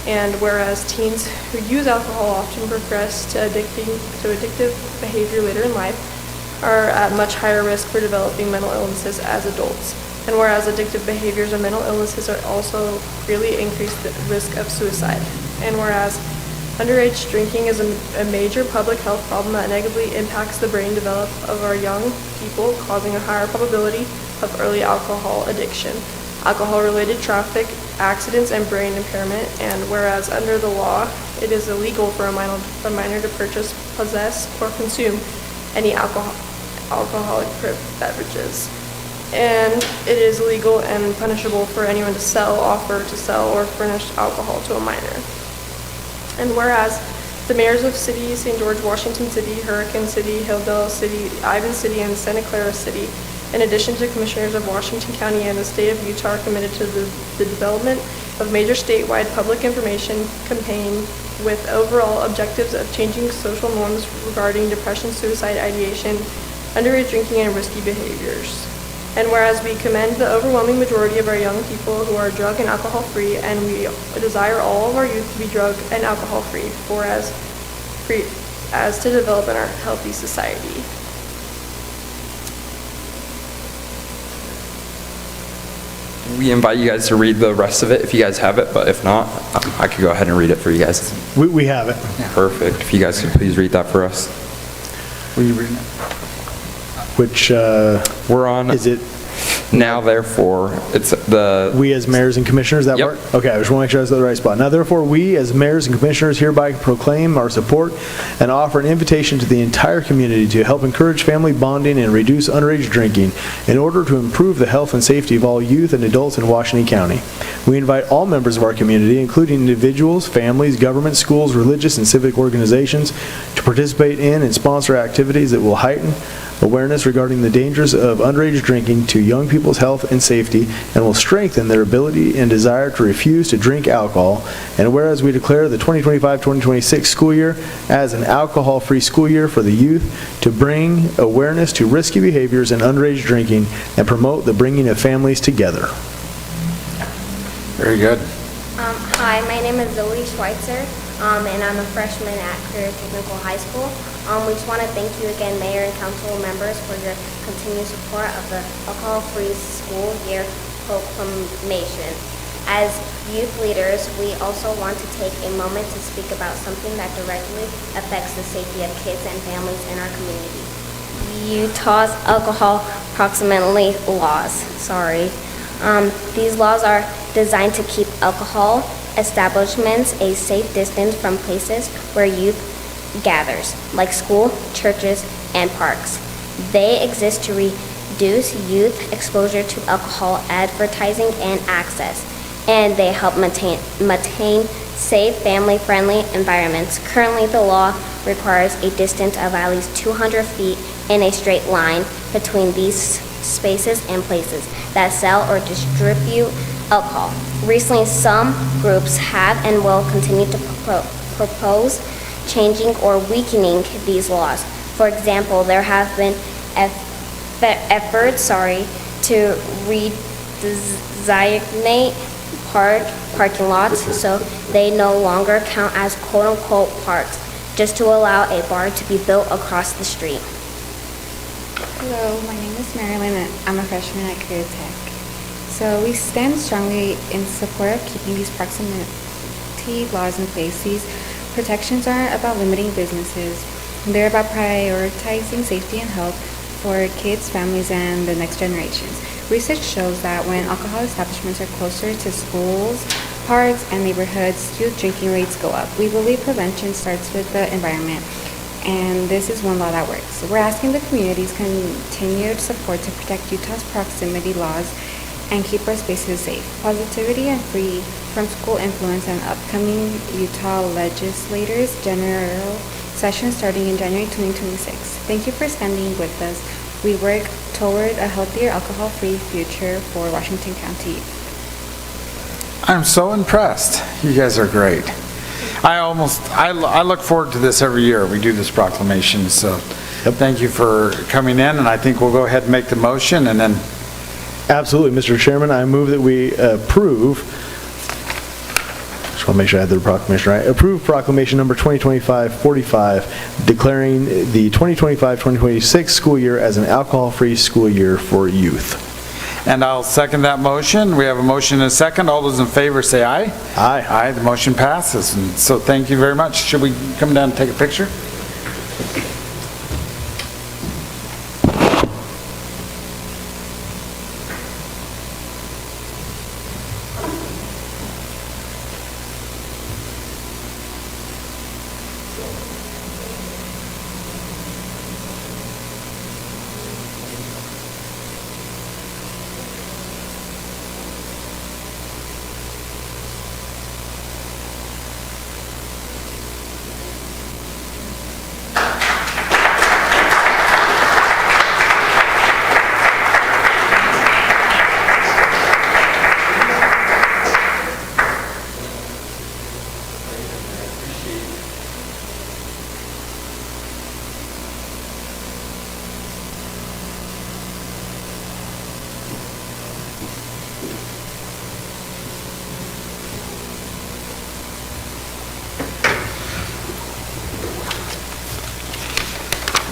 And whereas teens who use alcohol often progress to addictive behavior later in life, are at much higher risk for developing mental illnesses as adults. And whereas addictive behaviors and mental illnesses are also greatly increase the risk of suicide. And whereas underage drinking is a major public health problem that negatively impacts the brain development of our young people, causing a higher probability of early alcohol addiction, alcohol-related traffic accidents, and brain impairment. And whereas under the law, it is illegal for a minor to purchase, possess, or consume any alcoholic beverages. And it is illegal and punishable for anyone to sell, offer to sell, or furnish alcohol to a minor. And whereas the mayors of cities, St. George, Washington City, Hurricane City, Hillsdale City, Ivan City, and Santa Clara City, in addition to commissioners of Washington County and the state of Utah, are committed to the development of major statewide public information campaign with overall objectives of changing social norms regarding depression, suicide, ideation, underage drinking, and risky behaviors. And whereas we commend the overwhelming majority of our young people who are drug and alcohol free, and we desire all of our youth to be drug and alcohol free, as to develop in our healthy society. We invite you guys to read the rest of it if you guys have it, but if not, I could go ahead and read it for you guys. We have it. Perfect. If you guys could please read that for us. Will you read it? Which we're on. Is it now? Therefore, it's the we as mayors and commissioners. That work? Okay, I just want to make sure that's the right spot. Now, therefore, we as mayors and commissioners hereby proclaim our support and offer an invitation to the entire community to help encourage family bonding and reduce underage drinking in order to improve the health and safety of all youth and adults in Washington County. We invite all members of our community, including individuals, families, government, schools, religious, and civic organizations, to participate in and sponsor activities that will heighten awareness regarding the dangers of underage drinking to young people's health and safety, and will strengthen their ability and desire to refuse to drink alcohol. And whereas we declare the 2025-2026 school year as an alcohol-free school year for the youth to bring awareness to risky behaviors and underage drinking and promote the bringing of families together. Very good. Hi, my name is Zoe Schweitzer, and I'm a freshman at Career Technical High School. We just want to thank you again, Mayor and Council members, for your continued support of the Alcohol-Free School Year proclamation. As youth leaders, we also want to take a moment to speak about something that directly affects the safety of kids and families in our community. Utah's alcohol proximity laws. These laws are designed to keep alcohol establishments a safe distance from places where youth gathers, like school, churches, and parks. They exist to reduce youth exposure to alcohol advertising and access, and they help maintain safe, family-friendly environments. Currently, the law requires a distance of at least 200 feet in a straight line between these spaces and places that sell or distribute alcohol. Recently, some groups have and will continue to propose changing or weakening these laws. For example, there have been efforts to redesignate parking lots so they no longer count as quote-unquote parks, just to allow a bar to be built across the street. Hello, my name is Marilyn and I'm a freshman at Career Tech. So we stand strongly in support of keeping these proximity laws in place. These protections aren't about limiting businesses. They're about prioritizing safety and health for kids, families, and the next generations. Research shows that when alcohol establishments are closer to schools, parks, and neighborhoods, youth drinking rates go up. We believe prevention starts with the environment, and this is one law that works. We're asking the community's continued support to protect Utah's proximity laws and keep our spaces safe, positivity, and free from school influence, and upcoming Utah legislators' general session starting in January 2026. Thank you for standing with us. We work toward a healthier, alcohol-free future for Washington County. I'm so impressed. You guys are great. I look forward to this every year. We do this proclamation, so thank you for coming in, and I think we'll go ahead and make the motion, and then... Absolutely, Mr. Chairman. I move that we approve, just want to make sure I have the proclamation right, approve proclamation number 2025-45, declaring the 2025-2026 school year as an alcohol-free school year for youth. And I'll second that motion. We have a motion and a second. All those in favor say aye. Aye. Aye, the motion passes. And so thank you very much. Should we come down and take a picture?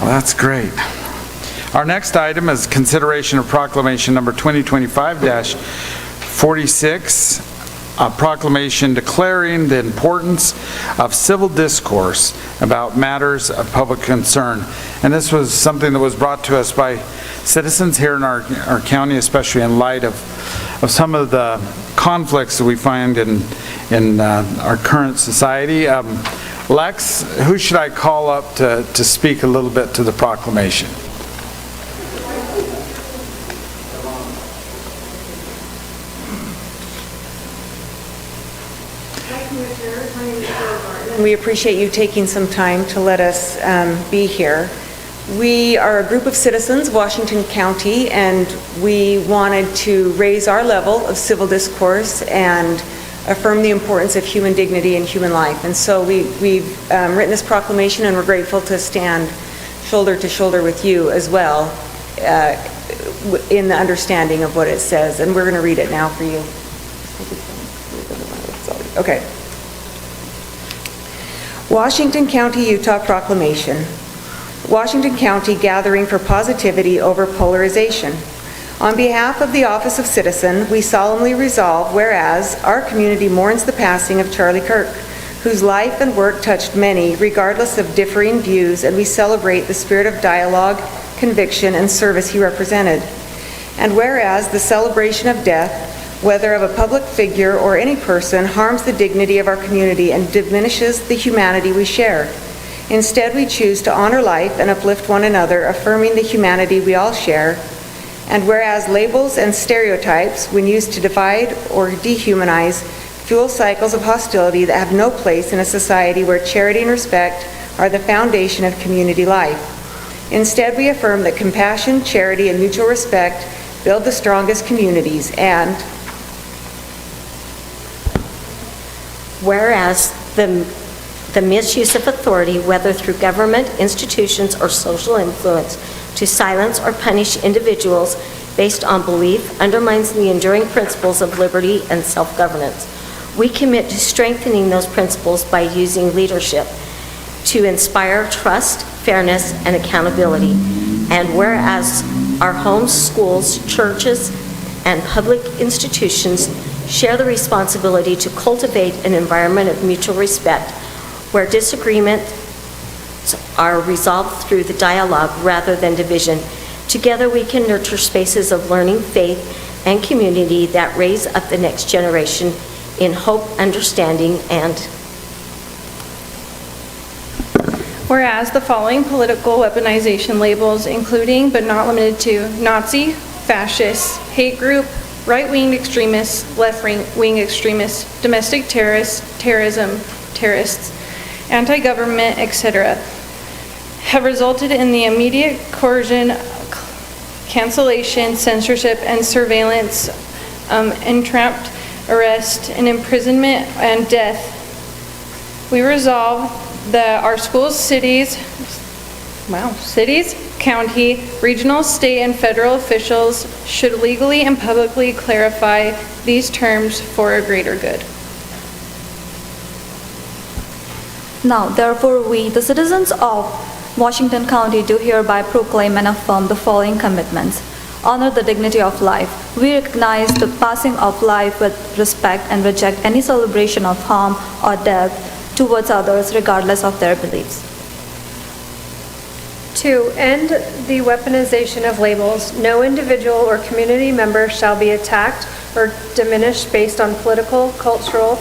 Well, that's great. Our next item is consideration of proclamation number 2025-46, a proclamation declaring the importance of civil discourse about matters of public concern. And this was something that was brought to us by citizens here in our county, especially in light of some of the conflicts that we find in our current society. Lex, who should I call up to speak a little bit to the proclamation? We appreciate you taking some time to let us be here. We are a group of citizens of Washington County, and we wanted to raise our level of civil discourse and affirm the importance of human dignity and human life. And so we've written this proclamation, and we're grateful to stand shoulder to shoulder with you as well in the understanding of what it says. And we're going to read it now for you. Okay. Washington County, Utah Proclamation. Washington County gathering for positivity over polarization. On behalf of the Office of Citizen, we solemnly resolve, whereas our community mourns the passing of Charlie Kirk, whose life and work touched many, regardless of differing views, and we celebrate the spirit of dialogue, conviction, and service he represented. And whereas the celebration of death, whether of a public figure or any person, harms the dignity of our community and diminishes the humanity we share. Instead, we choose to honor life and uplift one another, affirming the humanity we all share. And whereas labels and stereotypes, when used to divide or dehumanize, fuel cycles of hostility that have no place in a society where charity and respect are the foundation of community life. Instead, we affirm that compassion, charity, and mutual respect build the strongest communities. And whereas the the misuse of authority, whether through government, institutions, or social influence, to silence or punish individuals based on belief undermines the enduring principles of liberty and self-governance. We commit to strengthening those principles by using leadership to inspire trust, fairness, and accountability. And whereas our homes, schools, churches, and public institutions share the responsibility to cultivate an environment of mutual respect where disagreements are resolved through the dialogue rather than division. Together we can nurture spaces of learning, faith, and community that raise up the next generation in hope, understanding, and Whereas the following political weaponization labels, including but not limited to Nazi, fascist, hate group, right-wing extremists, left-wing extremists, domestic terrorists, terrorism, terrorists, anti-government, etc., have resulted in the immediate coercion, cancellation, censorship, and surveillance, entrapped arrest, and imprisonment, and death. We resolve that our schools, cities, county, regional, state, and federal officials should legally and publicly clarify these terms for a greater good. Now, therefore, we, the citizens of Washington County, do hereby proclaim and affirm the following commitments. Honor the dignity of life. We recognize the passing of life with respect and reject any celebration of harm or death towards others regardless of their beliefs. 2, end the weaponization of labels. No individual or community member shall be attacked or diminished based on political, cultural,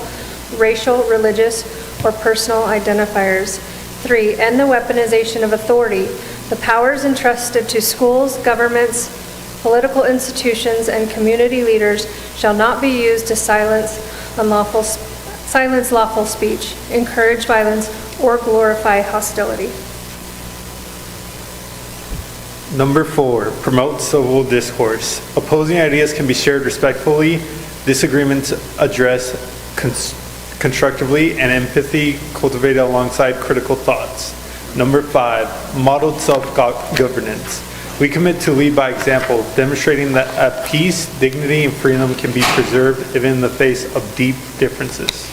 racial, religious, or personal identifiers. 3, end the weaponization of authority. The powers entrusted to schools, governments, political institutions, and community leaders shall not be used to silence lawful speech, encourage violence, or glorify hostility. Number 4, promote civil discourse. Opposing ideas can be shared respectfully, disagreements addressed constructively, and empathy cultivated alongside critical thoughts. Number 5, modeled self-governance. We commit to lead by example, demonstrating that peace, dignity, and freedom can be preserved even in the face of deep differences.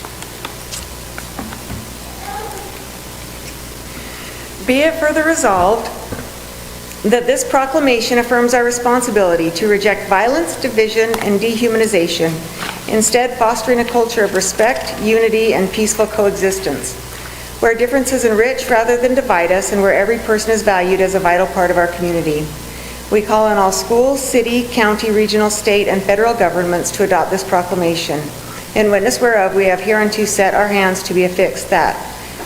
Be it further resolved that this proclamation affirms our responsibility to reject violence, division, and dehumanization, instead fostering a culture of respect, unity, and peaceful coexistence, where differences enrich rather than divide us, and where every person is valued as a vital part of our community. We call on all schools, city, county, regional, state, and federal governments to adopt this proclamation. In witness whereof, we have hereunto set our hands to be affixed that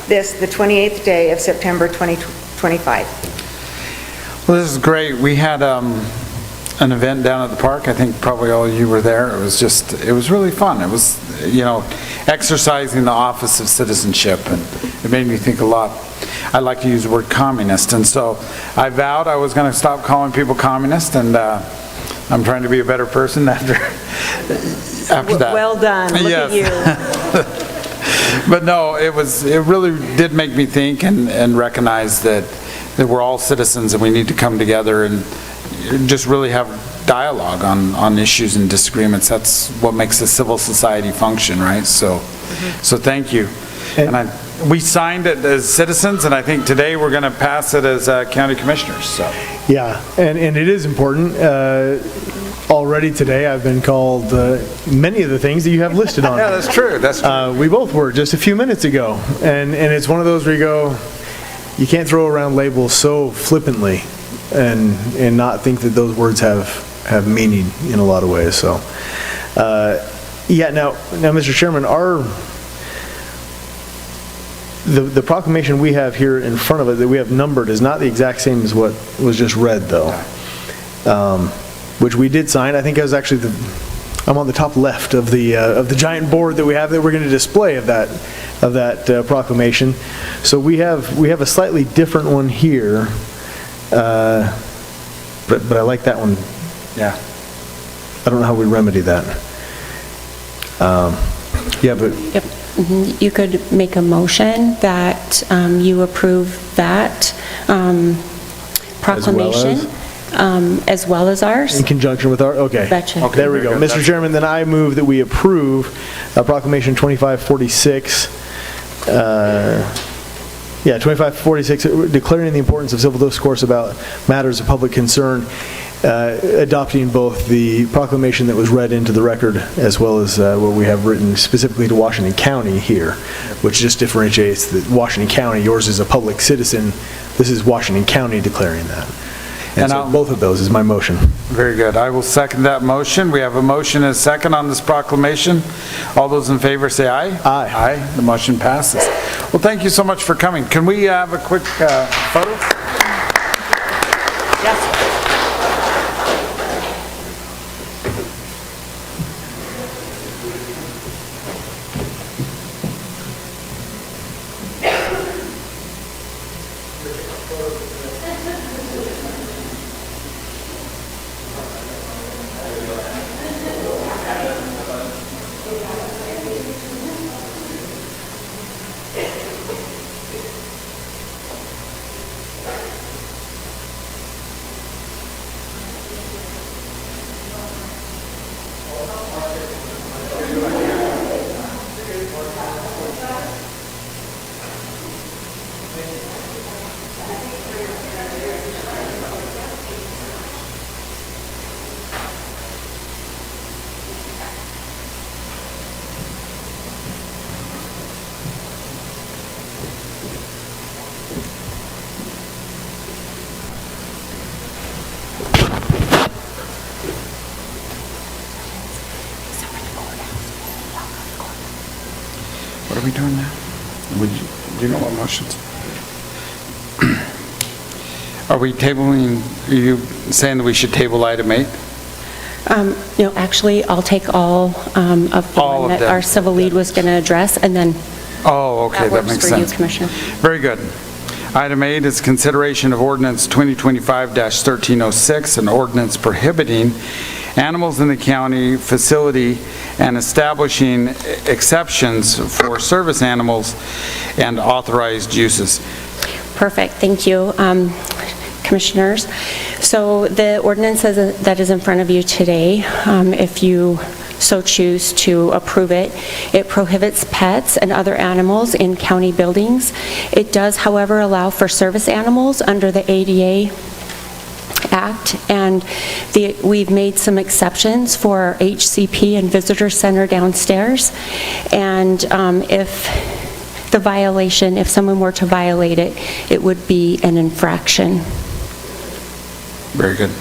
this, the 28th day of September 2025. Well, this is great. We had an event down at the park. I think probably all of you were there. It was really fun. It was, exercising the office of citizenship, and it made me think a lot. I like to use the word communist, and so I vowed I was going to stop calling people communist, and I'm trying to be a better person after that. Well done. Look Yes. at you. But no, it really did make me think and recognize that we're all citizens and we need to come together and just really have dialogue on issues and disagreements. That's what makes a civil society function, right? So thank you. And we signed it as citizens, and I think today we're going to pass it as county commissioners. So Yeah, and it is important. Already today, I've been called many of the things that you have listed on. Yeah, that's true. That's true. We both were just a few minutes ago, and it's one of those where you go, you can't throw around labels so flippantly and not think that those words have meaning in a lot of ways. So, now, Mr. Chairman, the proclamation we have here in front of it that we have numbered is not the exact same as what was just read, though. Which we did sign. I think I was actually I'm on the top left of the giant board that we have that we're going to display of that proclamation. So we have a slightly different one here, but I like that one. Yeah. I don't know how we remedy that. But Yep. You could make a motion that you approve that proclamation, as well as ours. In conjunction with our, okay. Betcha. Okay, There we very go. good. Mr. Chairman, then I move that we approve Proclamation 2546, 2546, declaring the importance of civil discourse about matters of public concern, adopting both the proclamation that was read into the record as well as what we have written specifically to Washington County here, which just differentiates that Washington County, yours is a public citizen, this is Washington County declaring that. And so both of those is my motion. Very good. I will second that motion. We have a motion and a second on this proclamation. All those in favor say aye. Aye. Aye. The motion passes. Well, thank you so much for coming. Can we have a quick photo? What are we doing now? Do you know what motions? Are we tabling, are you saying that we should table item 8? No, actually, I'll take all of the All one of that them. our civil lead was going to address, and then Oh, okay, that works makes for you, sense. Commissioner. Very good. Item 8 is consideration of ordinance 2025-1306, an ordinance prohibiting animals in the county facility and establishing exceptions for service animals and authorized uses. Perfect, thank you, Commissioners. So the ordinance that is in front of you today, if you so choose to approve it, it prohibits pets and other animals in county buildings. It does, however, allow for service animals under the ADA Act, and we've made some exceptions for our HCP and visitor center downstairs. And if the violation, if someone were to violate it, it would be an infraction. Very good.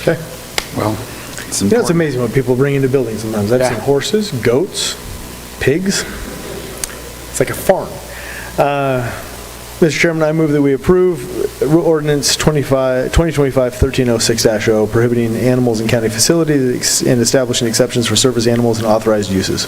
Okay. Well, it's amazing what people bring into buildings sometimes. I've seen horses, goats, pigs. It's like a farm. Mr. Chairman, I move that we approve ordinance 2025-1306-0, prohibiting animals in county facilities and establishing exceptions for service animals and authorized uses.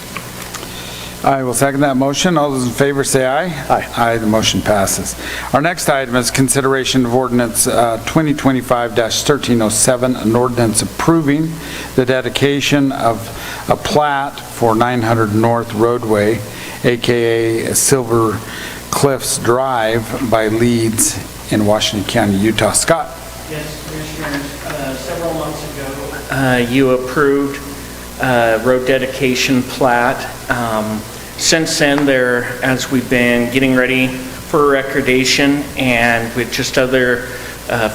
I will second that motion. All those in favor say aye. Aye. Aye, the motion passes. Our next item is consideration of ordinance 2025-1307, an ordinance approving the dedication of a plat for 900 North Roadway, AKA Silver Cliffs Drive by Leeds in Washington County, Utah. Scott? Yes, Commissioners, several months ago, you approved road dedication plat. Since then, as we've been getting ready for recordation and with just other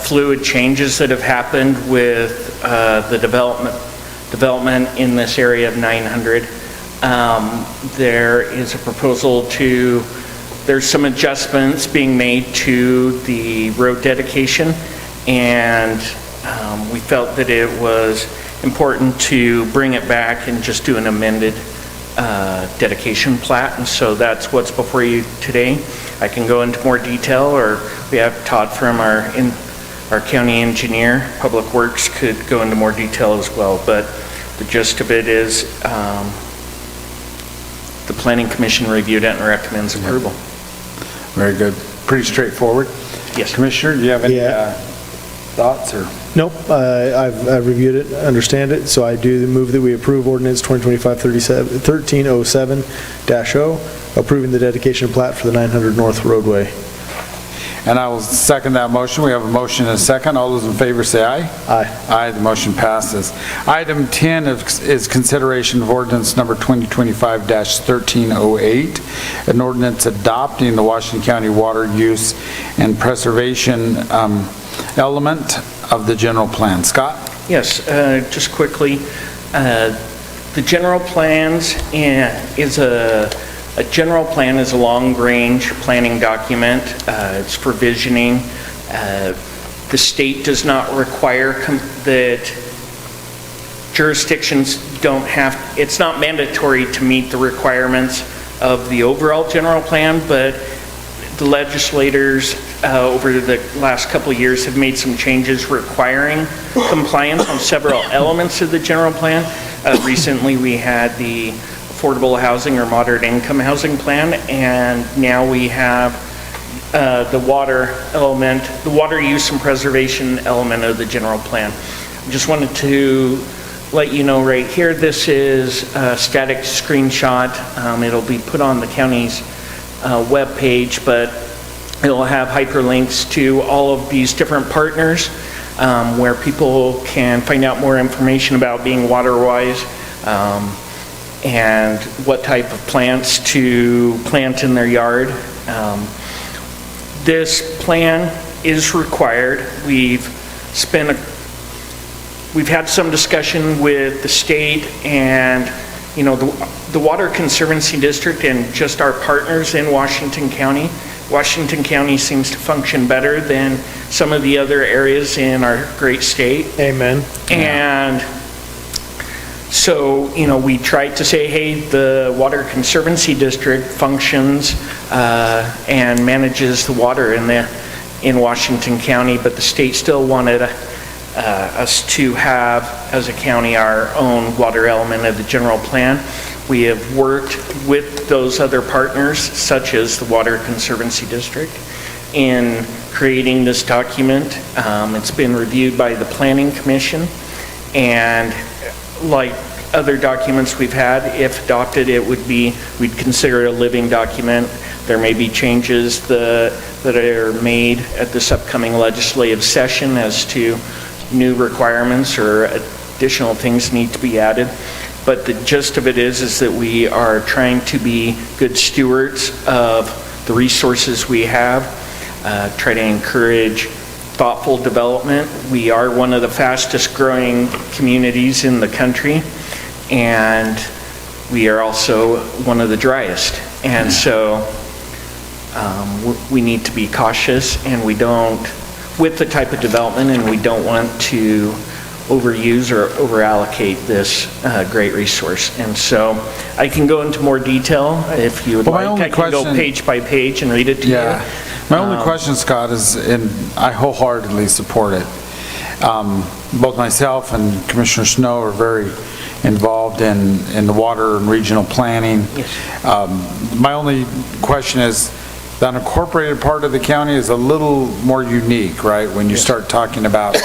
fluid changes that have happened with the development in this area of 900, there is a proposal there's some adjustments being made to the road dedication, and we felt that it was important to bring it back and just do an amended dedication plat, and so that's what's before you today. I can go into more detail, or we have Todd from our county engineer, Public Works, could go into more detail as well, but the gist of it is the Planning Commission reviewed it and recommends approval. Very good. Pretty straightforward. Yes. Commissioner, do you have any? thoughts, or? Nope, I've reviewed it, understand it, so I do move that we approve ordinance 2025-1307-0, approving the dedication plat for the 900 North roadway. And I will second that motion. We have a motion and a second. All those in favor say aye. Aye. Aye, the motion passes. Item 10 is consideration of ordinance number 2025-1308, an ordinance adopting the Washington County water use and preservation element of the general plan. Scott? Yes, just quickly, the general plans is a general plan is a long-range planning document. It's for visioning. The state does not require that jurisdictions don't have, it's not mandatory to meet the requirements of the overall general plan, but the legislators over the last couple of years have made some changes requiring compliance on several elements of the general plan. Recently, we had the affordable housing or moderate income housing plan, and now we have the water element, the water use and preservation element of the general plan. Just wanted to let you know right here, this is a static screenshot. It'll be put on the county's webpage, but it'll have hyperlinks to all of these different partners where people can find out more information about being water-wise, and what type of plants to plant in their yard. This plan is required. We've had some discussion with the state and, you know, the Water Conservancy District and just our partners in Washington County. Washington County seems to function better than some of the other areas in our great state. Amen. And so, you know, we tried to say, hey, the Water Conservancy District functions and manages the water in Washington County, but the state still wanted us to have, as a county, our own water element of the general plan. We have worked with those other partners, such as the Water Conservancy District, in creating this document. It's been reviewed by the Planning Commission, and like other documents we've had, if adopted, it would be, we'd consider it a living document. There may be changes that are made at this upcoming legislative session as to new requirements or additional things need to be added. But the gist of it is that we are trying to be good stewards of the resources we have, try to encourage thoughtful development. We are one of the fastest growing communities in the country, and we are also one of the driest. And so we need to be cautious, and we don't, with the type of development, and we don't want to overuse or overallocate this great resource. And so I can go into more detail if you would like. I can go page by page and read it to you. Yeah. My only question, Scott, is, and I wholeheartedly support it. Both myself and Commissioner Snow are very involved in the water and regional planning. Yes. My only question is, the unincorporated part of the county is a little more unique, right? When you start talking about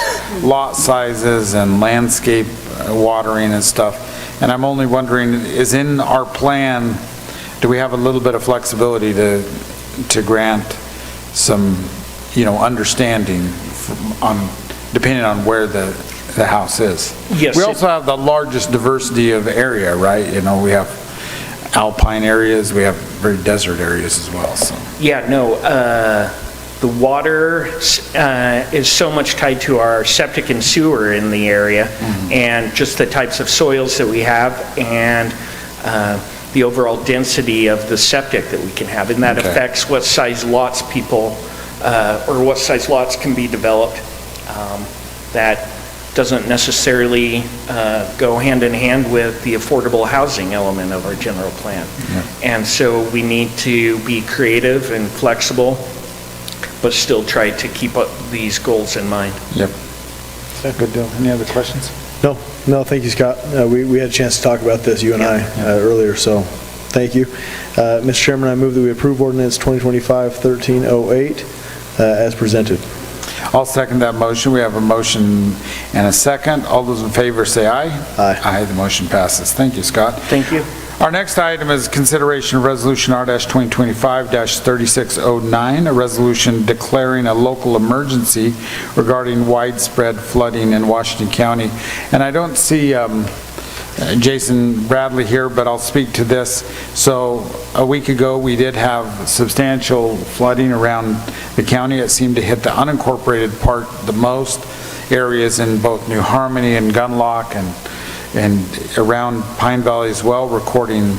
lot sizes and landscape watering and stuff. And I'm only wondering, is in our plan, do we have a little bit of flexibility to grant some, you know, understanding depending on where the house is? Yes. We also have the largest diversity of area, right? You know, we have alpine areas, we have very desert areas as well, so. Yeah, no, the water is so much tied to our septic and sewer in the area, and just the types of soils that we have, and the overall density of the septic that we can have, and that affects what size lots people, or what size lots can be developed. That doesn't necessarily go hand in hand with the affordable housing element of our general plan. And so we need to be creative and flexible, but still try to keep up these goals in mind. Yep. Good deal. Any other questions? No, thank you, Scott. We had a chance to talk about this, you and I, earlier, so thank you. Mr. Chairman, I move that we approve ordinance 2025-1308 as presented. I'll second that motion. We have a motion and a second. All those in favor say aye. Aye. Aye, the motion passes. Thank you, Scott. Thank you. Our next item is consideration of Resolution R-2025-3609, a resolution declaring a local emergency regarding widespread flooding in Washington County. And I don't see Jason Bradley here, but I'll speak to this. So a week ago, we did have substantial flooding around the county. It seemed to hit the unincorporated part the most, areas in both New Harmony and Gunlock and around Pine Valley as well, recording,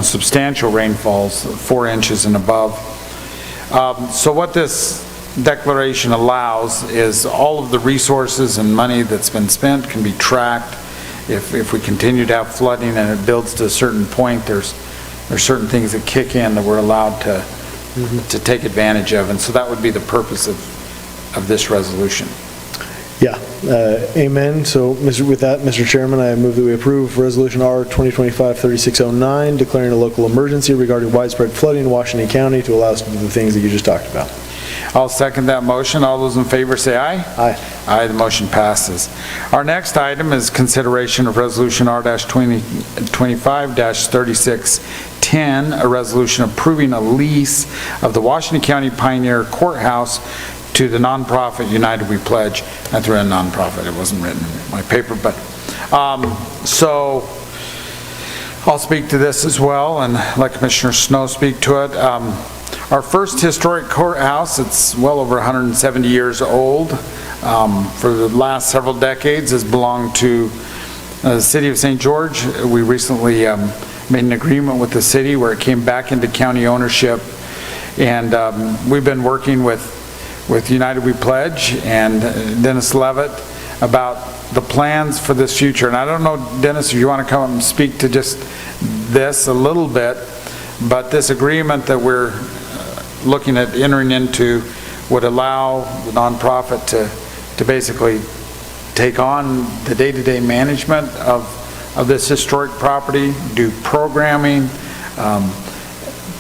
substantial rainfalls, 4 inches and above. So what this declaration allows is all of the resources and money that's been spent can be tracked. If we continue to have flooding and it builds to a certain point, there's certain things that kick in that we're allowed to take advantage of. And so that would be the purpose of this resolution. Yeah, amen. So with that, Mr. Chairman, I move that we approve Resolution R 2025-3609, declaring a local emergency regarding widespread flooding in Washington County to allow us to do the things that you just talked about. I'll second that motion. All those in favor say aye. Aye. Aye, the motion passes. Our next item is consideration of Resolution R-2025-3610, a resolution approving a lease of the Washington County Pioneer Courthouse to the nonprofit United We Pledge. I threw in nonprofit, it wasn't written in my paper, but, so I'll speak to this as well and let Commissioner Snow speak to it. Our first historic courthouse, it's well over 170 years old. For the last several decades has belonged to the City of St. George. We recently made an agreement with the city where it came back into county ownership. And we've been working with United We Pledge and Dennis Levitt about the plans for this future. And I don't know, Dennis, if you want to come up and speak to just this a little bit, but this agreement that we're looking at entering into would allow the nonprofit to basically take on the day-to-day management of this historic property, do programming,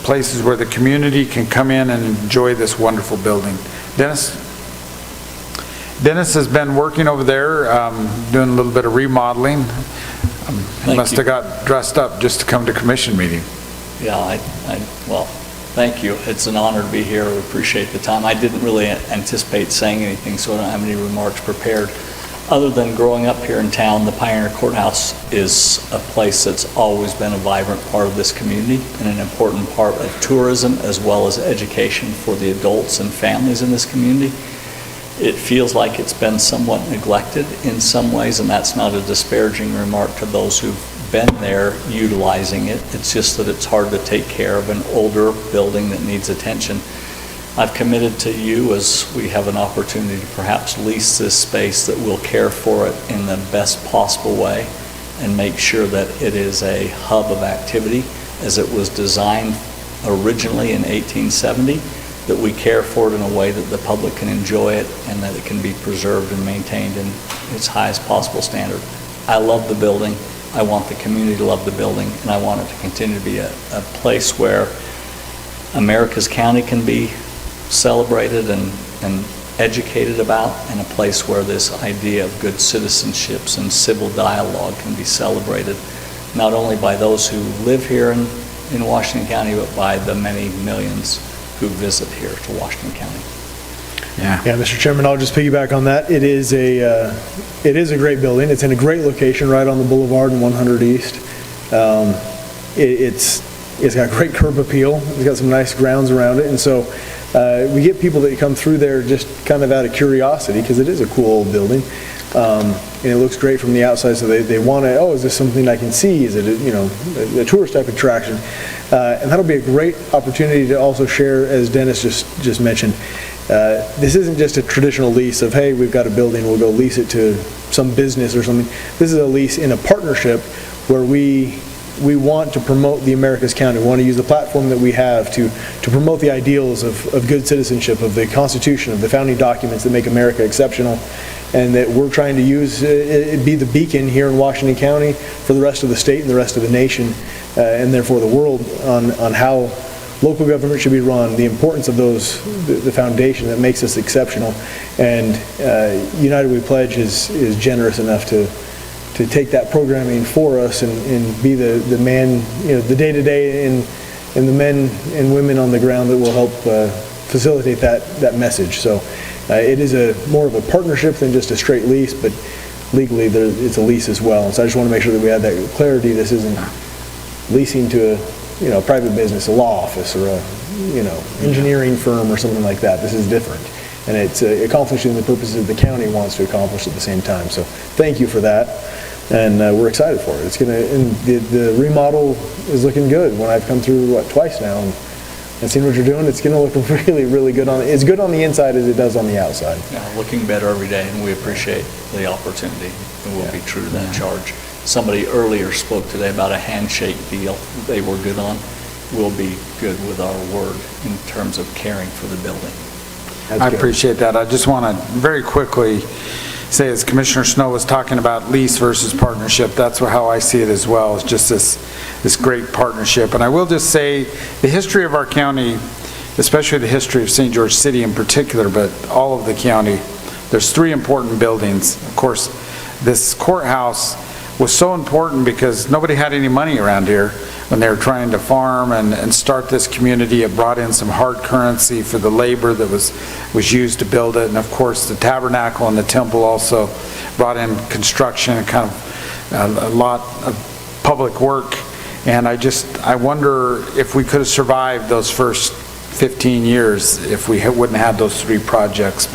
places where the community can come in and enjoy this wonderful building. Dennis has been working over there, doing a little bit of remodeling. He must have got dressed up just to come to commission meeting. Yeah, well, thank you. It's an honor to be here. We appreciate the time. I didn't really anticipate saying anything, so I don't have any remarks prepared. Other than growing up here in town, the Pioneer Courthouse is a place that's always been a vibrant part of this community and an important part of tourism as well as education for the adults and families in this community. It feels like it's been somewhat neglected in some ways, and that's not a disparaging remark to those who've been there utilizing it. It's just that it's hard to take care of an older building that needs attention. I've committed to you, as we have an opportunity to perhaps lease this space, that we'll care for it in the best possible way and make sure that it is a hub of activity as it was designed originally in 1870, that we care for it in a way that the public can enjoy it and that it can be preserved and maintained in its highest possible standard. I love the building. I want the community to love the building, and I want it to continue to be a place where America's county can be celebrated and educated about, and a place where this idea of good citizenships and civil dialogue can be celebrated, not only by those who live here in Washington County, but by the many millions who visit here to Washington County. Yeah, Mr. Chairman, I'll just piggyback on that. It is a great building. It's in a great location right on the boulevard in 100 East. It's got great curb appeal. It's got some nice grounds around it, and so we get people that come through there just kind of out of curiosity because it is a cool old building, and it looks great from the outside. So they want to, is this something I can see? Is it a tourist type attraction? And that'll be a great opportunity to also share, as Dennis just mentioned. This isn't just a traditional lease of, hey, we've got a building, we'll go lease it to some business or something. This is a lease in a partnership where we want to promote the America's County. We want to use the platform that we have to promote the ideals of good citizenship, of the Constitution, of the founding documents that make America exceptional, and that we're trying to use it be the beacon here in Washington County for the rest of the state and the rest of the nation, and therefore the world, on how local government should be run, the importance of those, the foundation that makes us exceptional. And United We Pledge is generous enough to take that programming for us and be the man, the day-to-day and the men and women on the ground that will help facilitate that message. So it is more of a partnership than just a straight lease, but legally it's a lease as well. So I just want to make sure that we have that clarity. This isn't leasing to a private business, a law office, or a engineering firm or something like that. This is different, and it's accomplishing the purposes the county wants to accomplish at the same time. So thank you for that, and we're excited for it. It's gonna, and the remodel is looking good. When I've come through twice now and seen what you're doing, it's gonna look really, really good as good on the inside as it does on the outside. Yeah, looking better every day, and we appreciate the opportunity, and we'll be true to that charge. Somebody earlier spoke today about a handshake deal they were good on. We'll be good with our word in terms of caring for the building. I appreciate that. I just want to very quickly say, as Commissioner Snow was talking about lease versus partnership, that's how I see it as well. It's just this great partnership. And I will just say, the history of our county, especially the history of St. George City in particular, but all of the county, there's 3 important buildings. Of course, this courthouse was so important because nobody had any money around here when they were trying to farm and start this community. It brought in some hard currency for the labor that was used to build it. And of course, the tabernacle and the temple also brought in construction and kind of a lot of public work. And I wonder if we could have survived those first 15 years if we wouldn't have had those 3 projects.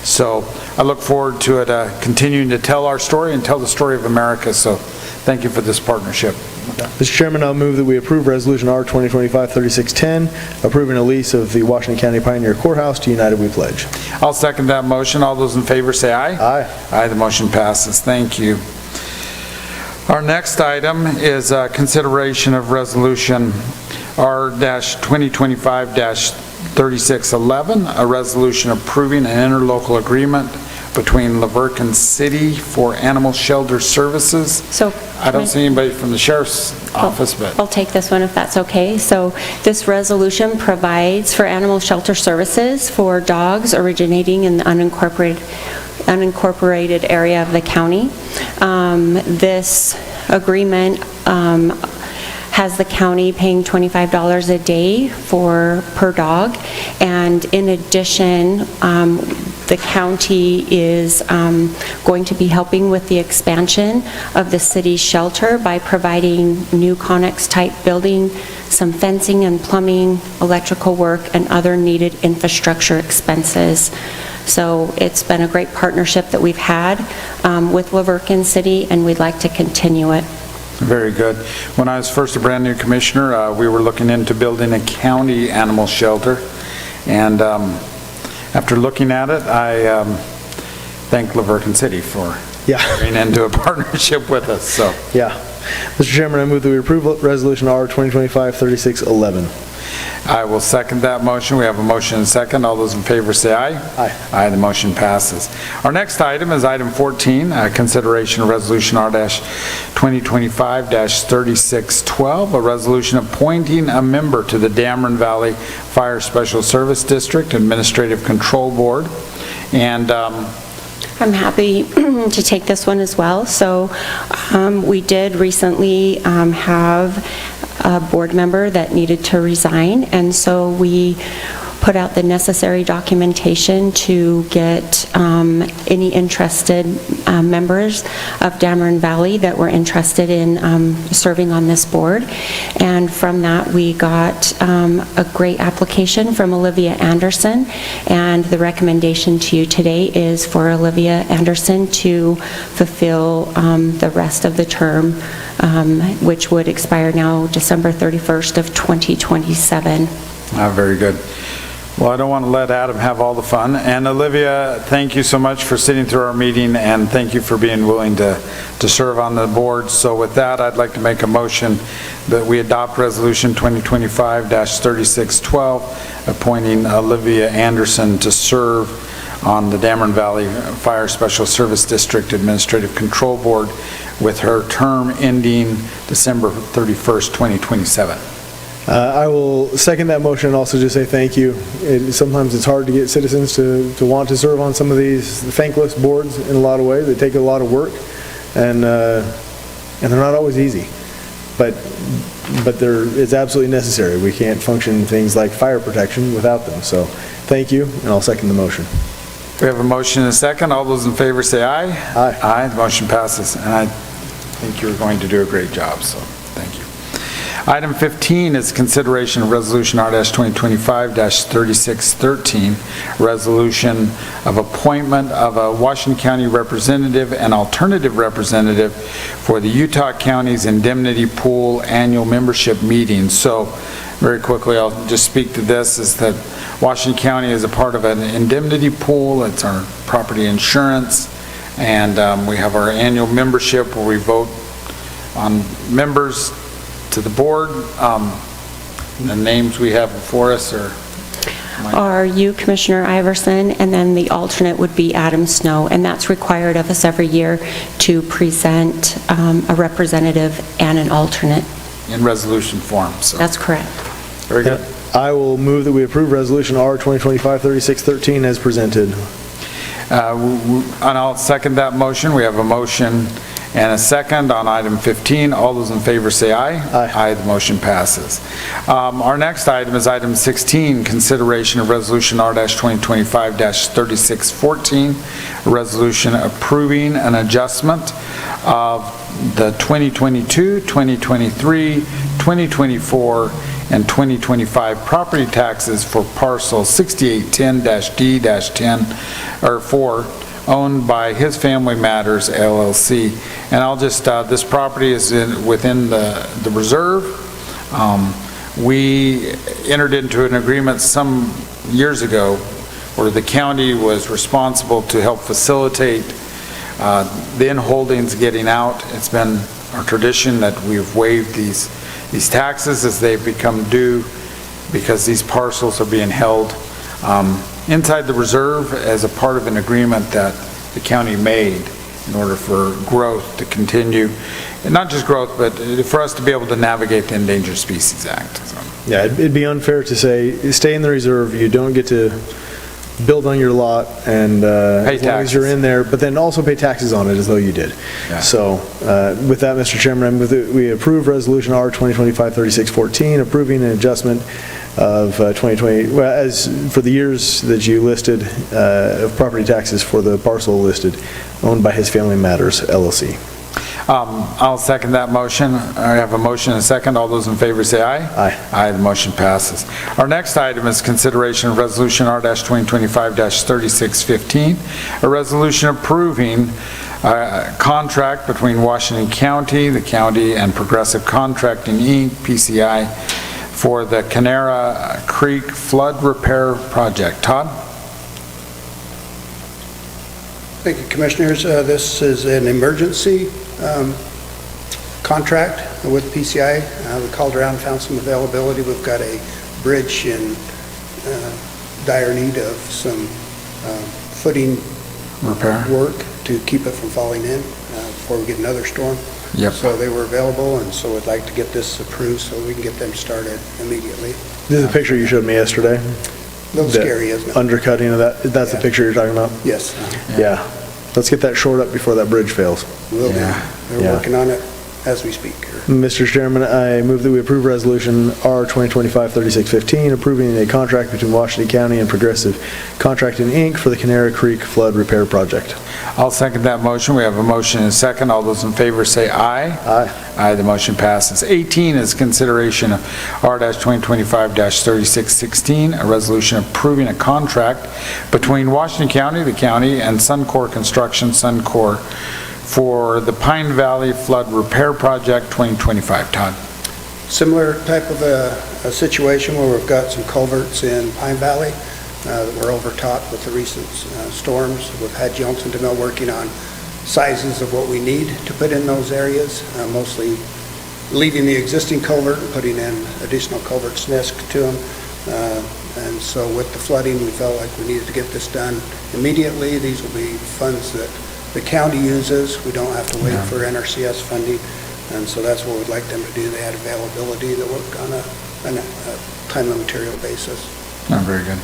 So I look forward to it continuing to tell our story and tell the story of America. So thank you for this partnership. Mr. Chairman, I'll move that we approve Resolution R 2025-3610, approving a lease of the Washington County Pioneer Courthouse to United We Pledge. I'll second that motion. All those in favor say aye. Aye. Aye, the motion passes. Thank you. Our next item is consideration of Resolution R-2025-3611, a resolution approving an interlocal agreement between Laverton City for animal shelter services. So I don't see anybody from the sheriff's office, but I'll take this one if that's okay. So this resolution provides for animal shelter services for dogs originating in the unincorporated area of the county. This agreement has the county paying $25 a day per dog, and in addition, the county is going to be helping with the expansion of the city's shelter by providing new Connex-type building, some fencing and plumbing, electrical work, and other needed infrastructure expenses. So it's been a great partnership that we've had with Laverton City, and we'd like to continue it. very good. When I was first a brand new commissioner, we were looking into building a county animal shelter, and after looking at it, I thank Laverton City for entering into a partnership with us. So, yeah. Mr. Chairman, I move that we approve Resolution R 2025-3611. I will second that motion. We have a motion and a second. All those in favor say aye. Aye. Aye, the motion passes. Our next item is item 14, consideration of Resolution R-2025-3612, a resolution appointing a member to the Dameron Valley Fire Special Service District Administrative Control Board. And I'm happy to take this one as well. So we did recently have a board member that needed to resign, and so we put out the necessary documentation to get any interested members of Dameron Valley that were interested in serving on this board. And from that, we got a great application from Olivia Anderson, and the recommendation to you today is for Olivia Anderson to fulfill the rest of the term, which would expire now December 31st of 2027. Very good. Well, I don't want to let Adam have all the fun. And Olivia, thank you so much for sitting through our meeting, and thank you for being willing to serve on the board. So with that, I'd like to make a motion that we adopt Resolution 2025-3612, appointing Olivia Anderson to serve on the Dameron Valley Fire Special Service District Administrative Control Board with her term ending December 31st, 2027. I will second that motion and also just say thank you. Sometimes it's hard to get citizens to want to serve on some of these thankless boards in a lot of ways. They take a lot of work, and they're not always easy. But it's absolutely necessary. We can't function things like fire protection without them. So thank you, and I'll second the motion. We have a motion and a second. All those in favor say aye. Aye. Aye, the motion passes. And I think you're going to do a great job, so thank you. Item 15 is consideration of Resolution R-2025-3613, resolution of appointment of a Washington County representative and alternative representative for the Utah County's Indemnity Pool Annual Membership Meeting. So, very quickly, I'll just speak to this, is that Washington County is a part of an indemnity pool. It's our property insurance, and we have our annual membership where we vote on members to the board. The names we have before us are you, Commissioner Iverson, and then the alternate would be Adam Snow, and that's required of us every year to present a representative and an alternate. In resolution form, so. That's correct. Very good. I will move that we approve Resolution R-2025-3613 as presented. And I'll second that motion. We have a motion and a second on item 15. All those in favor say aye. Aye. Aye, the motion passes. Our next item is item 16, consideration of Resolution R-2025-3614, a resolution approving an adjustment of the 2022, 2023, 2024, and 2025 property taxes for parcel 6810-D-10, or 4, owned by His Family Matters LLC. And I'll just, this property is within the reserve. We entered into an agreement some years ago where the county was responsible to help facilitate the in-holdings getting out. It's been our tradition that we've waived these taxes as they've become due because these parcels are being held inside the reserve as a part of an agreement that the county made in order for growth to continue. And not just growth, but for us to be able to navigate the Endangered Species Act. So. Yeah, it'd be unfair to say, stay in the reserve, you don't get to build on your lot, and as long as you're in there, but then also pay taxes on it as though you did. Yeah. So with that, Mr. Chairman, I move that we approve Resolution R-2025-3614, approving an adjustment of 2020, well, as for the years that you listed, of property taxes for the parcel listed, owned by His Family Matters LLC. I'll second that motion. I have a motion and a second. All those in favor say aye. Aye. Aye, the motion passes. Our next item is consideration of Resolution R-2025-3615, a resolution approving a contract between Washington County, the county, and Progressive Contracting, Inc., PCI, for the Canara Creek Flood Repair Project. Todd? Thank you, Commissioners. This is an emergency contract with PCI. We called around and found some availability. We've got a bridge in dire need of some footing repair work to keep it from falling in before we get another storm. Yep. So they were available, and so I'd like to get this approved so we can get them started immediately. This is a picture you showed me yesterday. A little scary, isn't it? Undercutting of that, that's the picture you're talking about? Yes. Yeah. Let's get that shored up before that bridge fails. Will do. They're working on it as we speak. Mr. Chairman, I move that we approve Resolution R-2025-3615, approving a contract between Washington County and Progressive Contracting, Inc. for the Canara Creek Flood Repair Project. I'll second that motion. We have a motion and a second. All those in favor say aye. Aye. Aye, the motion passes. 18 is consideration of R-2025-3616, a resolution approving a contract between Washington County, the county, and Suncor Construction, Suncor, for the Pine Valley Flood Repair Project 2025. Todd? Similar type of a situation where we've got some culverts in Pine Valley that were overtopped with the recent storms. We've had Johnson DeMille working on sizes of what we need to put in those areas, mostly leaving the existing culvert and putting in additional culvert SNISC to them. And so with the flooding, we felt like we needed to get this done immediately. These will be funds that the county uses. We don't have to wait for NRCS funding. And so that's what we'd like them to do. They had availability to work on a a time and material basis. Oh, very good.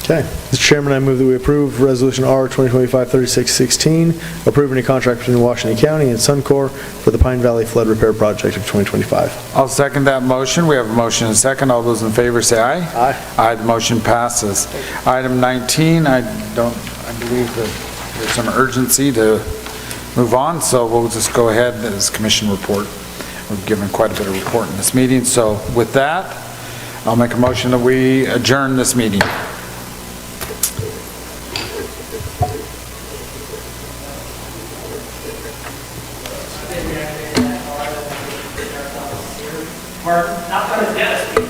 Okay. Mr. Chairman, I move that we approve Resolution R 2025-3616, approving a contract between Washington County and Suncor for the Pine Valley Flood Repair Project of 2025. I'll second that motion. We have a motion and a second. All those in favor say aye. Aye. Aye, the motion passes. Item 19, I believe that there's some urgency to move on, so we'll just go ahead as commission report. We've given quite a bit of report in this meeting, so with that, I'll make a motion that we adjourn this meeting. Martin, not going to desk.